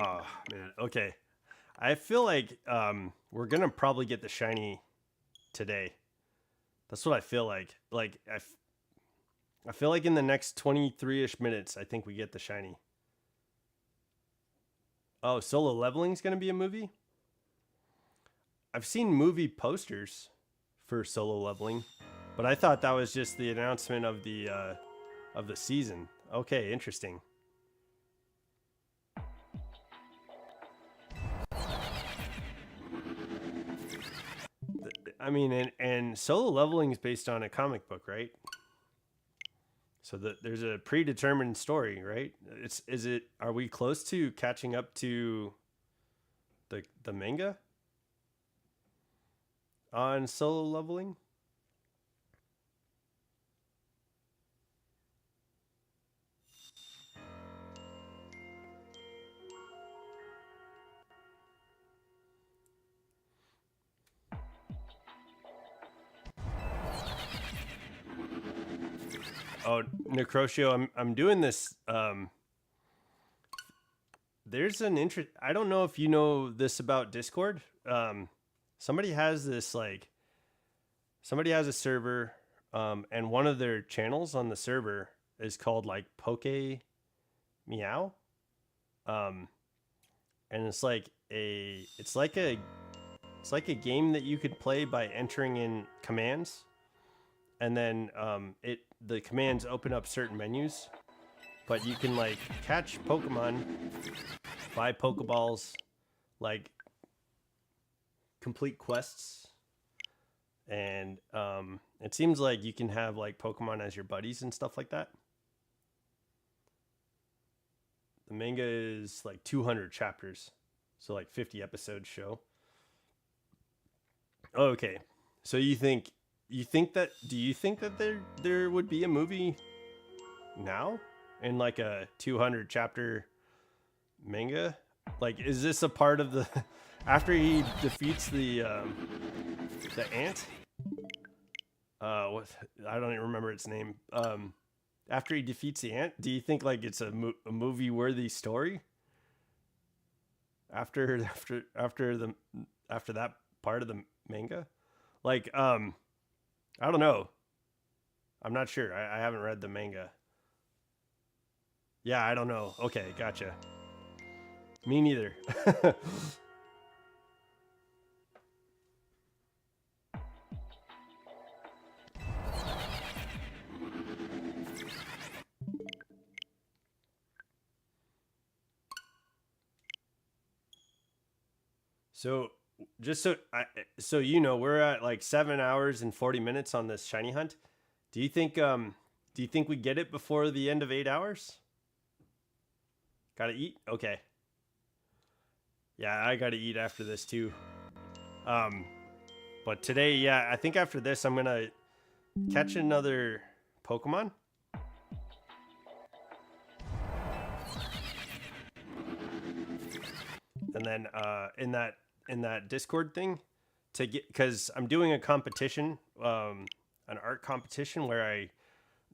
Oh man, okay. I feel like we're gonna probably get the shiny today. That's what I feel like. I feel like in the next 23-ish minutes, I think we get the shiny. Oh, Solo Leveling's gonna be a movie? I've seen movie posters for Solo Leveling, but I thought that was just the announcement of the season. Okay, interesting. I mean, and Solo Leveling is based on a comic book, right? So there's a predetermined story, right? Are we close to catching up to the manga on Solo Leveling? Oh, Necrotio, I'm doing this. There's an interest. I don't know if you know this about Discord. Somebody has this somebody has a server, and one of their channels on the server is called like Poke Meow, and it's like a game that you could play by entering in commands, and then the commands open up certain menus, but you can like catch Pokemon, buy Pokeballs, like complete quests, and it seems like you can have like Pokemon as your buddies and stuff like that. The manga is like 200 chapters, so like 50 episode show. Okay, so do you think that there would be a movie now in like a 200 chapter manga? Like, is this a part of the after he defeats the ant? What, I don't even remember its name. After he defeats the ant, do you think like it's a movie worthy story? After that part of the manga, like I don't know. I'm not sure. I haven't read the manga. Yeah, I don't know. Okay, gotcha. Me neither. So just so you know, we're at like 7 hours and 40 minutes on this shiny hunt. Do you think we get it before the end of 8 hours? Gotta eat? Okay. Yeah, I gotta eat after this too. But But today, yeah, I think after this, I'm gonna catch another Pokemon. And then in that Discord thing, to get, because I'm doing a competition, an art competition where I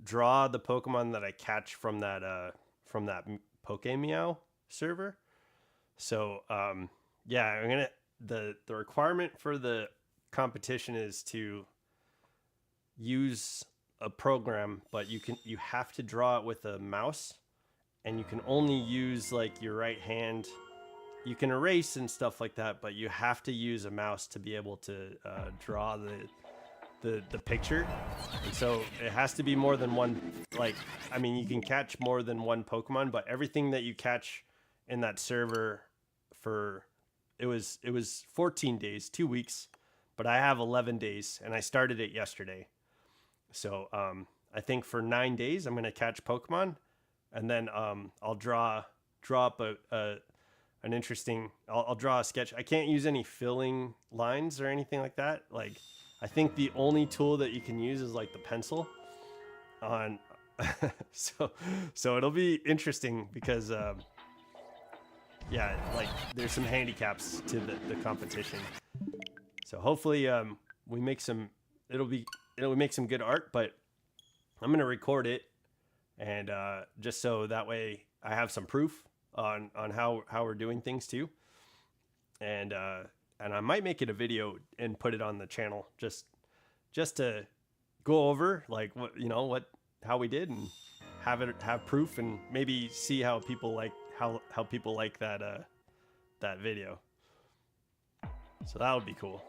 draw the Pokemon that I catch from that Pokemeow server. So yeah, I'm gonna the requirement for the competition is to use a program, but you have to draw it with a mouse, and you can only use like your right hand. You can erase and stuff like that, but you have to use a mouse to be able to draw the picture. And so it has to be more than one. Like, I mean, you can catch more than one Pokemon, but everything that you catch in that server for it was 14 days, 2 weeks, but I have 11 days, and I started it yesterday. So I think for 9 days I'm gonna catch Pokemon, and then I'll draw up an interesting. I'll draw a sketch. I can't use any filling lines or anything like that. Like, I think the only tool that you can use is like the pencil on. so it'll be interesting because yeah, like there's some handicaps to the competition. So hopefully we make some. It'll make some good art, but I'm gonna record it, and just so that way I have some proof on how we're doing things too, and I might make it a video and put it on the channel just to go over like how we did, and have proof, and maybe see how people like how people like that video. So that would be cool.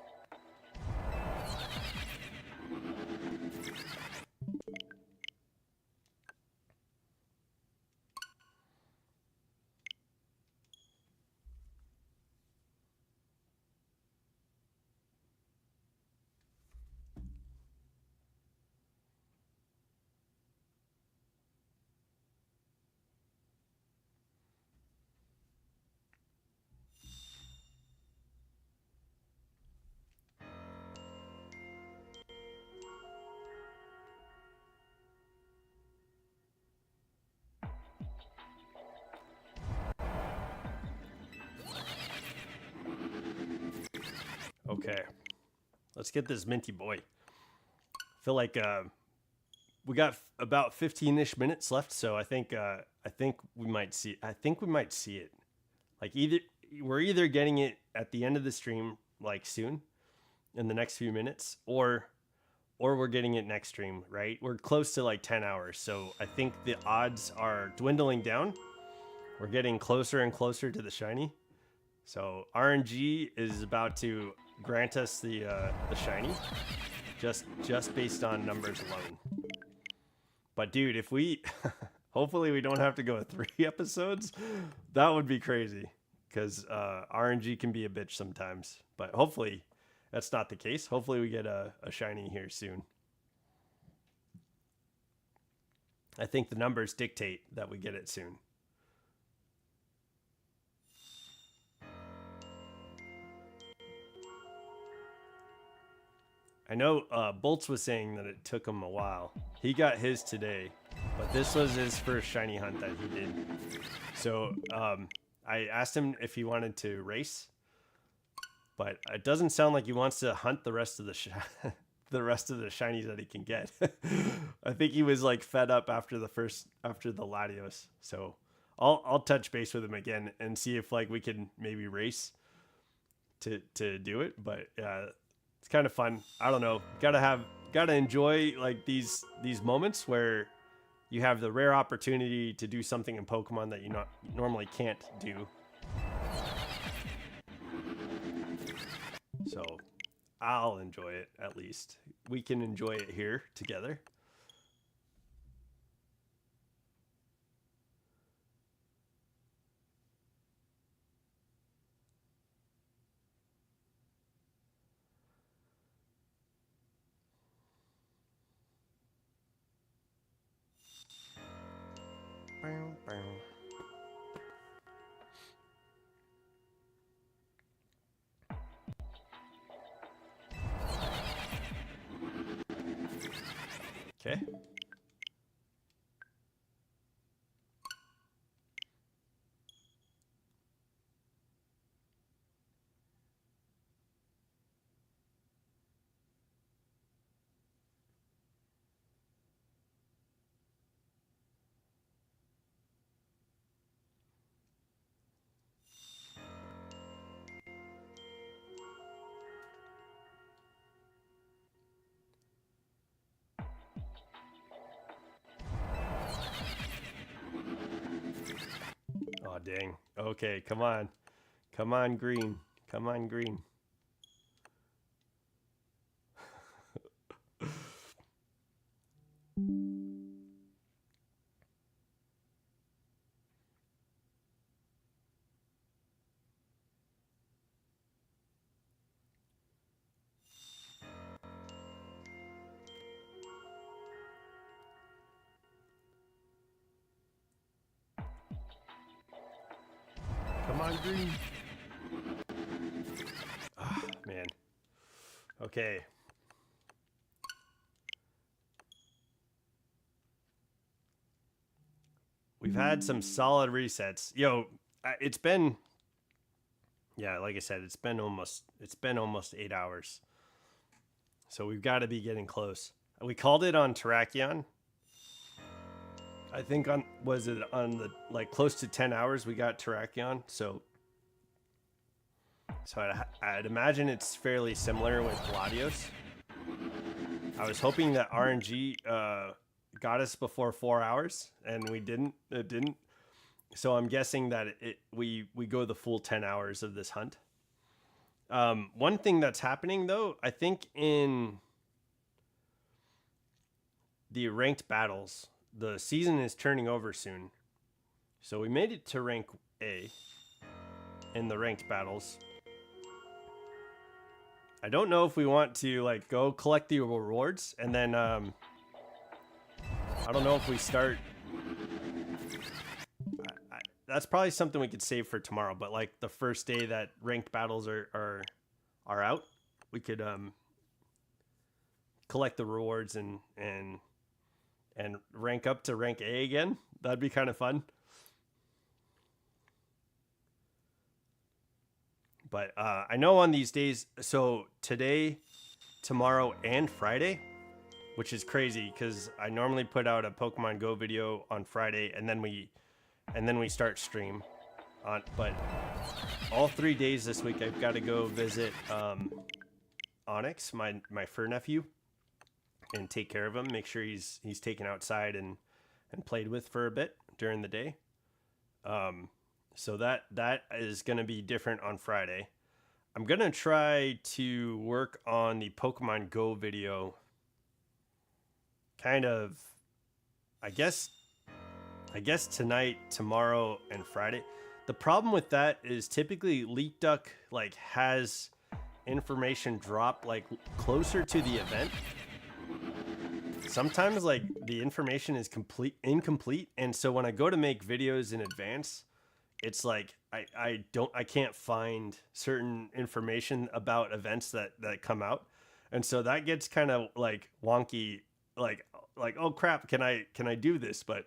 Okay, let's get this minty boy. I feel like we got about 15-ish minutes left, so I think we might see. I think we might see it. Like we're either getting it at the end of the stream, like soon, in the next few minutes, or we're getting it next stream. Right? We're close to like 10 hours, so I think the odds are dwindling down. We're getting closer and closer to the shiny. So RNG is about to grant us the shiny, just based on numbers alone. But dude, if we hopefully we don't have to go 3 episodes, that would be crazy, because RNG can be a bitch sometimes. But hopefully that's not the case. Hopefully we get a shiny here soon. I think the numbers dictate that we get it soon. I know Bolts was saying that it took him a while. He got his today, but this was his first shiny hunt that he did. So I asked him if he wanted to race, but it doesn't sound like he wants to hunt the rest of the shinies that he can get. I think he was like fed up after the Latios. So I'll touch base with him again and see if like we can maybe race to do it. But it's kind of fun. I don't know. Gotta enjoy like these moments where you have the rare opportunity to do something in Pokemon that you normally can't do. So I'll enjoy it, at least. We can enjoy it here together. Okay. Oh, dang. Okay, come on. Come on, green. Come on, green. Come on, green. Ah, man. Okay. We've had some solid resets. Yo, it's been, yeah, like I said, it's been almost 8 hours. So we've got to be getting close. We called it on Terrakion. I think was it on the like close to 10 hours we got Terrakion. So I'd imagine it's fairly similar with Latios. I was hoping that RNG got us before 4 hours, and we didn't. It didn't. So I'm guessing that we go the full 10 hours of this hunt. One thing that's happening though, I think in the ranked battles, the season is turning over soon. So we made it to rank A in the ranked battles. I don't know if we want to like go collect the rewards and then I don't know if we start. That's probably something we could save for tomorrow. But like the first day that ranked battles are out, we could collect the rewards and rank up to rank A again. That'd be kind of fun. But I know on these days, so today, tomorrow, and Friday, which is crazy because I normally put out a Pokemon Go video on Friday and then we start stream on. But all 3 days this week, I've got to go visit Onyx, my fur nephew, and take care of him. Make sure he's taken outside and played with for a bit during the day. So that is going to be different on Friday. I'm going to try to work on the Pokemon Go video kind of, I guess tonight, tomorrow, and Friday. The problem with that is typically LeakDuck like has information drop like closer to the event. Sometimes like the information is incomplete, and so when I go to make videos in advance, it's like I can't find certain information about events that come out, and so that gets kind of like wonky. Like oh crap, can I do this? But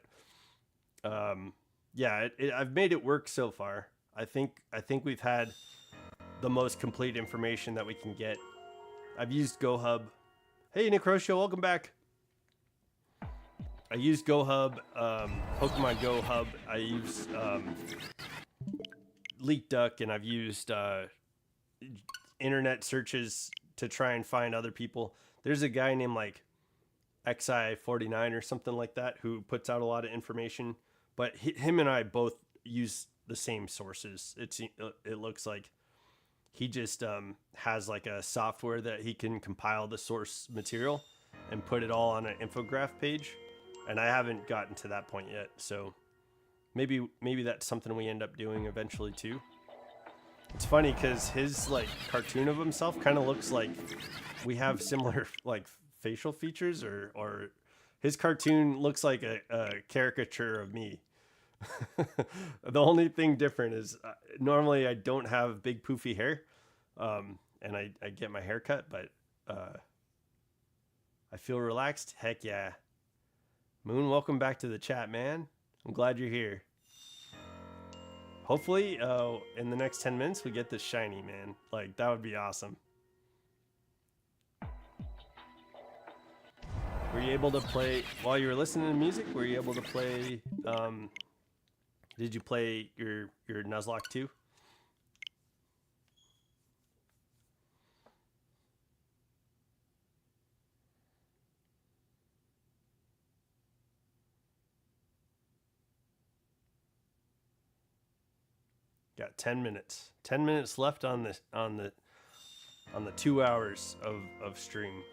yeah, I've made it work so far. I think we've had the most complete information that we can get. I've used GoHub. Hey Necrosio, welcome back. I used GoHub, Pokemon Go Hub. I used LeakDuck, and I've used internet searches to try and find other people. There's a guy named like XI49 or something like that who puts out a lot of information, but him and I both use the same sources. It looks like he just has like a software that he can compile the source material and put it all on an infograph page. And I haven't gotten to that point yet, so maybe that's something we end up doing eventually too. It's funny because his like cartoon of himself kind of looks like we have similar like facial features, or his cartoon looks like a caricature of me. The only thing different is normally I don't have big poofy hair, and I get my hair cut, but I feel relaxed. Heck yeah. Moon, welcome back to the chat, man. I'm glad you're here. Hopefully, in the next 10 minutes, we get this shiny, man. Like, that would be awesome. Were you able to play, while you were listening to music, were you able to play, did you play your Nuzlocke too? Got 10 minutes. 10 minutes left on the 2 hours of stream.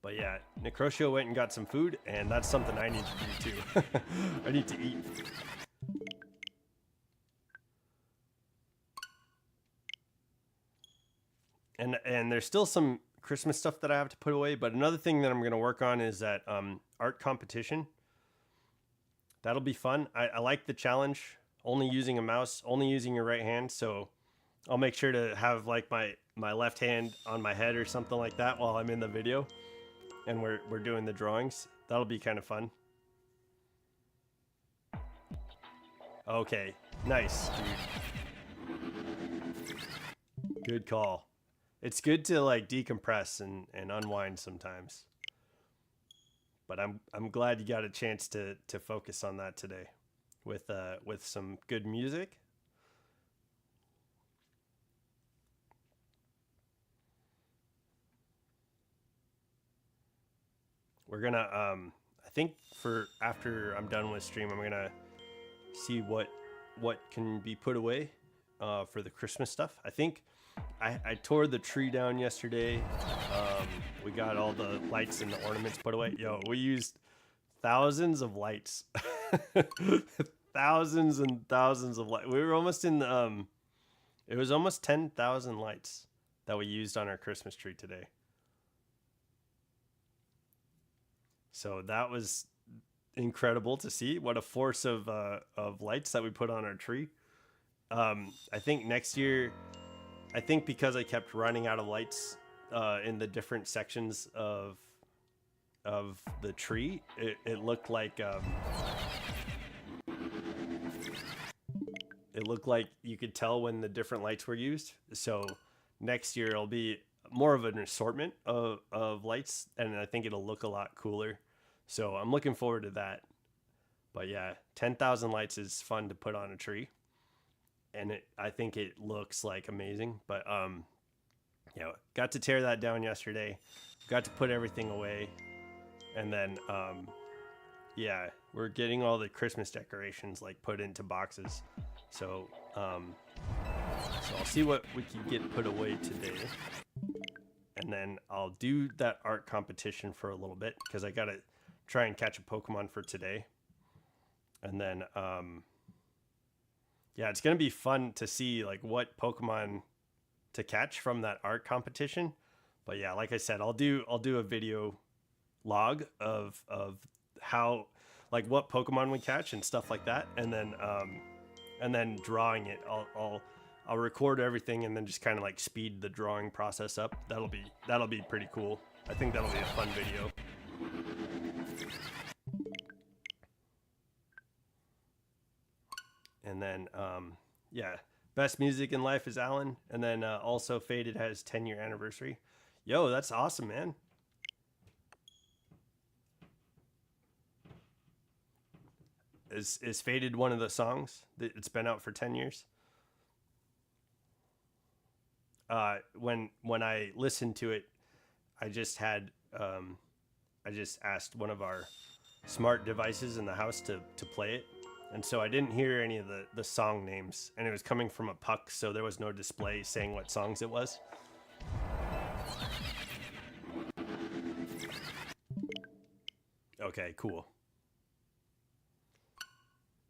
But yeah, Necrotio went and got some food, and that's something I need to do too. I need to eat. And there's still some Christmas stuff that I have to put away, but another thing that I'm going to work on is that art competition. That'll be fun. I like the challenge, only using a mouse, only using your right hand, so I'll make sure to have like my left hand on my head or something like that while I'm in the video and we're doing the drawings. That'll be kind of fun. Okay, nice, dude. Good call. It's good to like decompress and unwind sometimes. But I'm glad you got a chance to focus on that today with some good music. We're gonna I think for after I'm done with stream, I'm gonna see what can be put away for the Christmas stuff. I think I tore the tree down yesterday. We got all the lights and the ornaments put away. Yo, we used thousands of lights. Thousands and thousands of lights. We were almost in it was almost 10,000 lights that we used on our Christmas tree today. So that was incredible to see. What a force of lights that we put on our tree. I think next year, I think because I kept running out of lights in the different sections of the tree, it looked like you could tell when the different lights were used. So next year it'll be more of an assortment of lights, and I think it'll look a lot cooler. So I'm looking forward to that. But yeah, 10,000 lights is fun to put on a tree, and I think it looks like amazing. But you know, got to tear that down yesterday, got to put everything away, and then yeah, we're getting all the Christmas decorations like put into boxes. So so I'll see what we can get put away today, and then I'll do that art competition for a little bit because I gotta try and catch a Pokemon for today. And then yeah, it's gonna be fun to see like what Pokemon to catch from that art competition. But yeah, like I said, I'll do a video log of how, like, what Pokemon we catch and stuff like that, and then drawing it. I'll record everything and then just kind of like speed the drawing process up. That'll be pretty cool. I think that'll be a fun video. And then yeah, best music in life is Alan. And then also Faded has 10-year anniversary. Yo, that's awesome, man. Is Faded one of the songs? It's been out for 10 years. When I listened to it, I just had I just asked one of our smart devices in the house to play it, and so I didn't hear any of the song names, and it was coming from a puck, so there was no display saying what songs it was. Okay, cool.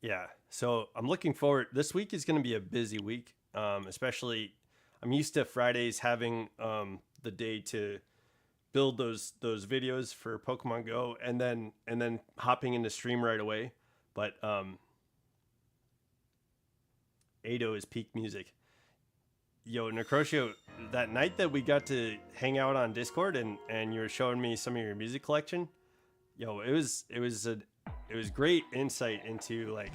Yeah, so I'm looking forward. This week is going to be a busy week, especially I'm used to Fridays having the day to build those videos for Pokemon Go, and then hopping into stream right away. But Ado is peak music. Yo, Necrotio, that night that we got to hang out on Discord and you were showing me some of your music collection, yo, it was great insight into like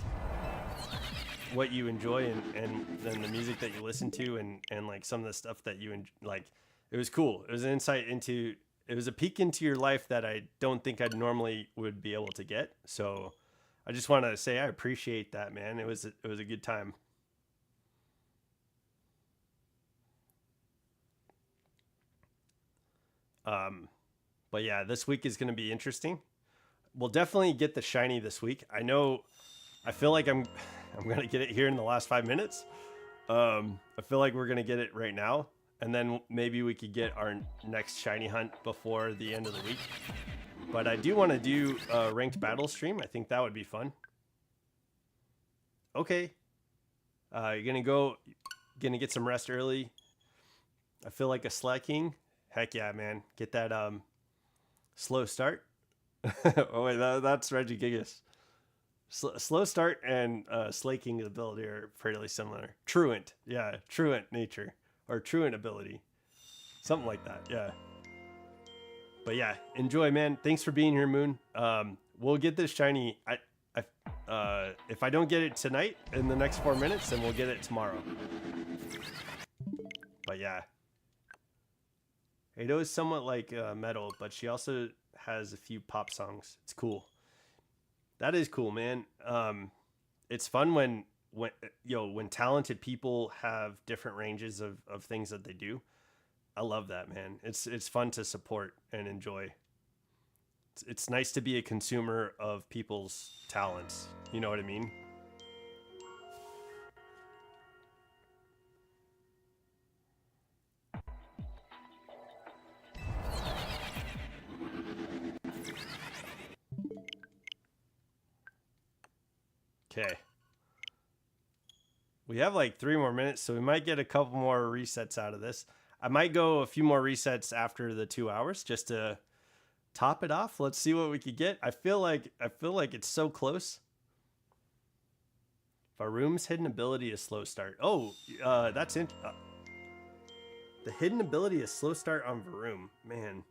what you enjoy and then the music that you listen to and like some of the stuff that like. It was cool. It was an insight into. It was a peek into your life that I don't think I'd normally would be able to get. So, I just want to say I appreciate that, man. It was a good time. Um, but yeah, this week is going to be interesting. We'll definitely get the shiny this week. I know. I feel like I'm gonna get it here in the last 5 minutes. I feel like we're gonna get it right now, and then maybe we could get our next shiny hunt before the end of the week. But I do want to do a ranked battle stream. I think that would be fun. Okay, you're gonna get some rest early. I feel like a slacking. Heck yeah, man! Get that slow start. Oh wait, that's Reggie Gigas. Slow start and slaking ability are fairly similar. Truant, yeah, truant nature or truant ability, something like that. Yeah. But yeah, enjoy, man. Thanks for being here, Moon. We'll get this shiny. If I don't get it tonight in the next 4 minutes, then we'll get it tomorrow. But yeah, Ado is somewhat like metal, but she also has a few pop songs. It's cool. That is cool, man. It's fun when talented people have different ranges of things that they do. I love that, man. It's fun to support and enjoy. It's nice to be a consumer of people's talents. You know what I mean? Okay. We have like 3 more minutes, so we might get a couple more resets out of this. I might go a few more resets after the 2 hours just to top it off. Let's see what we could get. I feel like it's so close. Varum's hidden ability is slow start. Oh, that's in. The hidden ability is slow start on Varum. Man,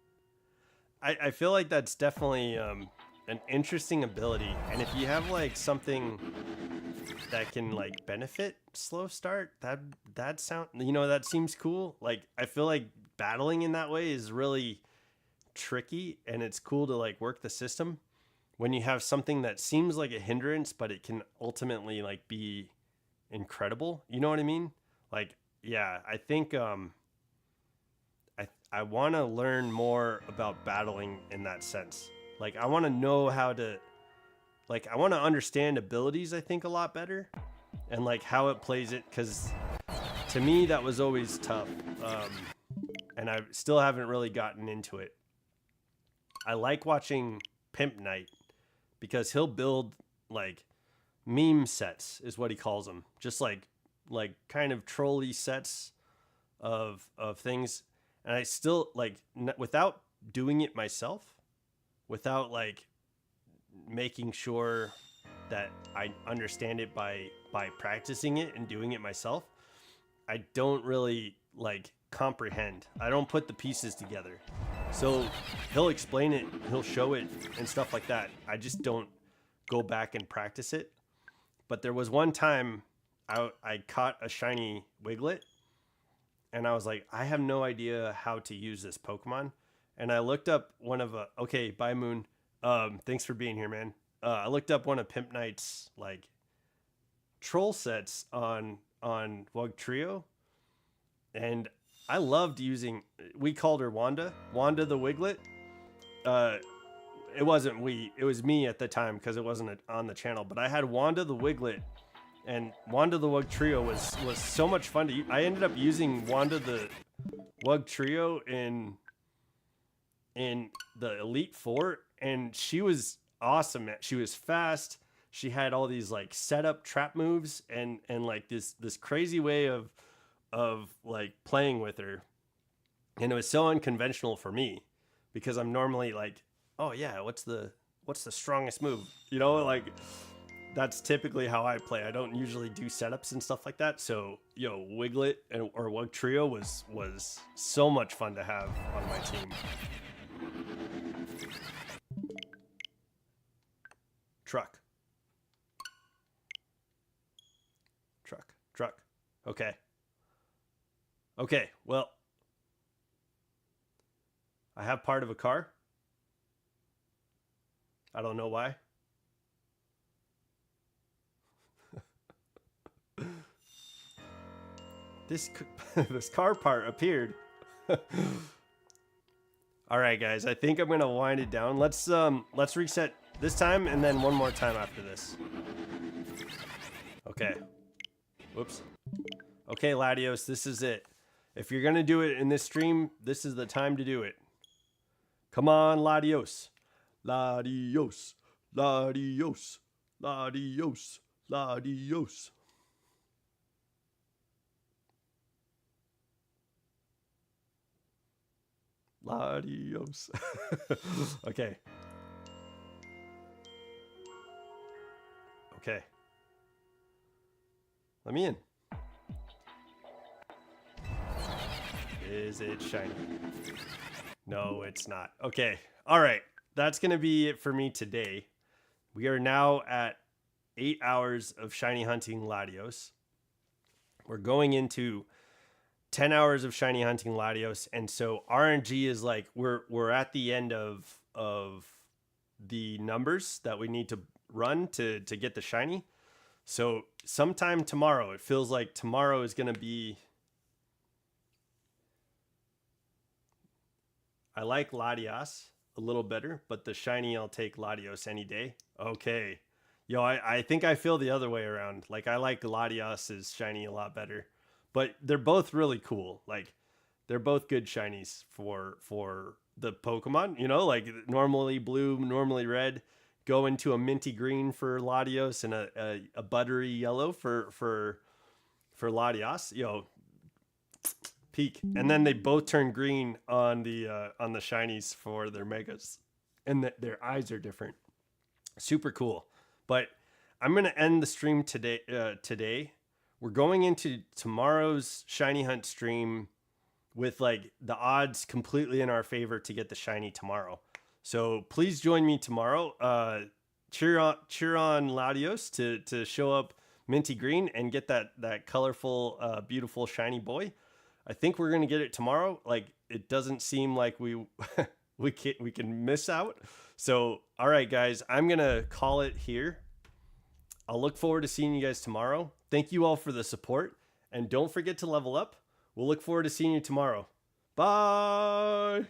I feel like that's definitely an interesting ability. And if you have like something that can like benefit slow start, that seems cool. Like I feel like battling in that way is really tricky, and it's cool to like work the system when you have something that seems like a hindrance, but it can ultimately like be incredible. You know what I mean? Like, yeah, I think I want to learn more about battling in that sense. Like, I want to know how to, like, I want to understand abilities, I think, a lot better, and like how it plays it, because to me that was always tough, and I still haven't really gotten into it. I like watching Pimp Knight because he'll build like meme sets, is what he calls them, just like kind of trolly sets of things, and I still like without doing it myself, without like making sure that I understand it by practicing it and doing it myself. I don't really like comprehend. I don't put the pieces together. So he'll explain it, he'll show it and stuff like that. I just don't go back and practice it. But there was one time I caught a shiny Wiglet, and I was like, I have no idea how to use this Pokemon. And I looked up okay, bye Moon. Thanks for being here, man. I looked up one of Pimp Knight's like troll sets on Wug Trio, and I loved using. We called her Wanda the Wiglet. Uh, it wasn't we, it was me at the time because it wasn't on the channel. But I had Wanda the Wiglet, and Wanda the Wug Trio was so much fun to use. I ended up using Wanda the Wug Trio in the Elite Four, and she was awesome. She was fast. She had all these like setup trap moves and like this crazy way of like playing with her. And it was so unconventional for me because I'm normally like, oh yeah, what's the strongest move? You know, like, that's typically how I play. I don't usually do setups and stuff like that. So, yo, Wiglet or Wug Trio was so much fun to have on my team. Truck. Okay. Okay, well, I have part of a car. I don't know why. This car part appeared. All right, guys. I think I'm gonna wind it down. Let's reset this time and then one more time after this. Okay. Whoops. Okay, Latios, this is it. If you're gonna do it in this stream, this is the time to do it. Come on, Latios. Latios. Latios. Latios. Latios. Latios. Okay. Okay. Let me in. Is it shiny? No, it's not. Okay. All right. That's going to be it for me today. We are now at 8 hours of shiny hunting Latios. We're going into 10 hours of shiny hunting Latios. And so RNG is like, we're at the end of the numbers that we need to run to get the shiny. So sometime tomorrow, it feels like tomorrow is going to be, I like Latios a little better, but the shiny, I'll take Latios any day. Okay. Yo, I think I feel the other way around. Like, I like Latios's shiny a lot better, but they're both really cool. Like, they're both good shinies for the Pokemon, you know, like normally blue, normally red, go into a minty green for Latios and a buttery yellow for Latios. Yo, peak. And then they both turn green on the shinies for their megas, and their eyes are different. Super cool. But I'm gonna end the stream today. We're going into tomorrow's shiny hunt stream with like the odds completely in our favor to get the shiny tomorrow. So please join me tomorrow. Cheer on Latios to show up minty green and get that colorful, beautiful shiny boy. I think we're gonna get it tomorrow. Like, it doesn't seem like we can miss out. So all right, guys, I'm gonna call it here. I'll look forward to seeing you guys tomorrow. Thank you all for the support, and don't forget to level up. We'll look forward to seeing you tomorrow. Bye.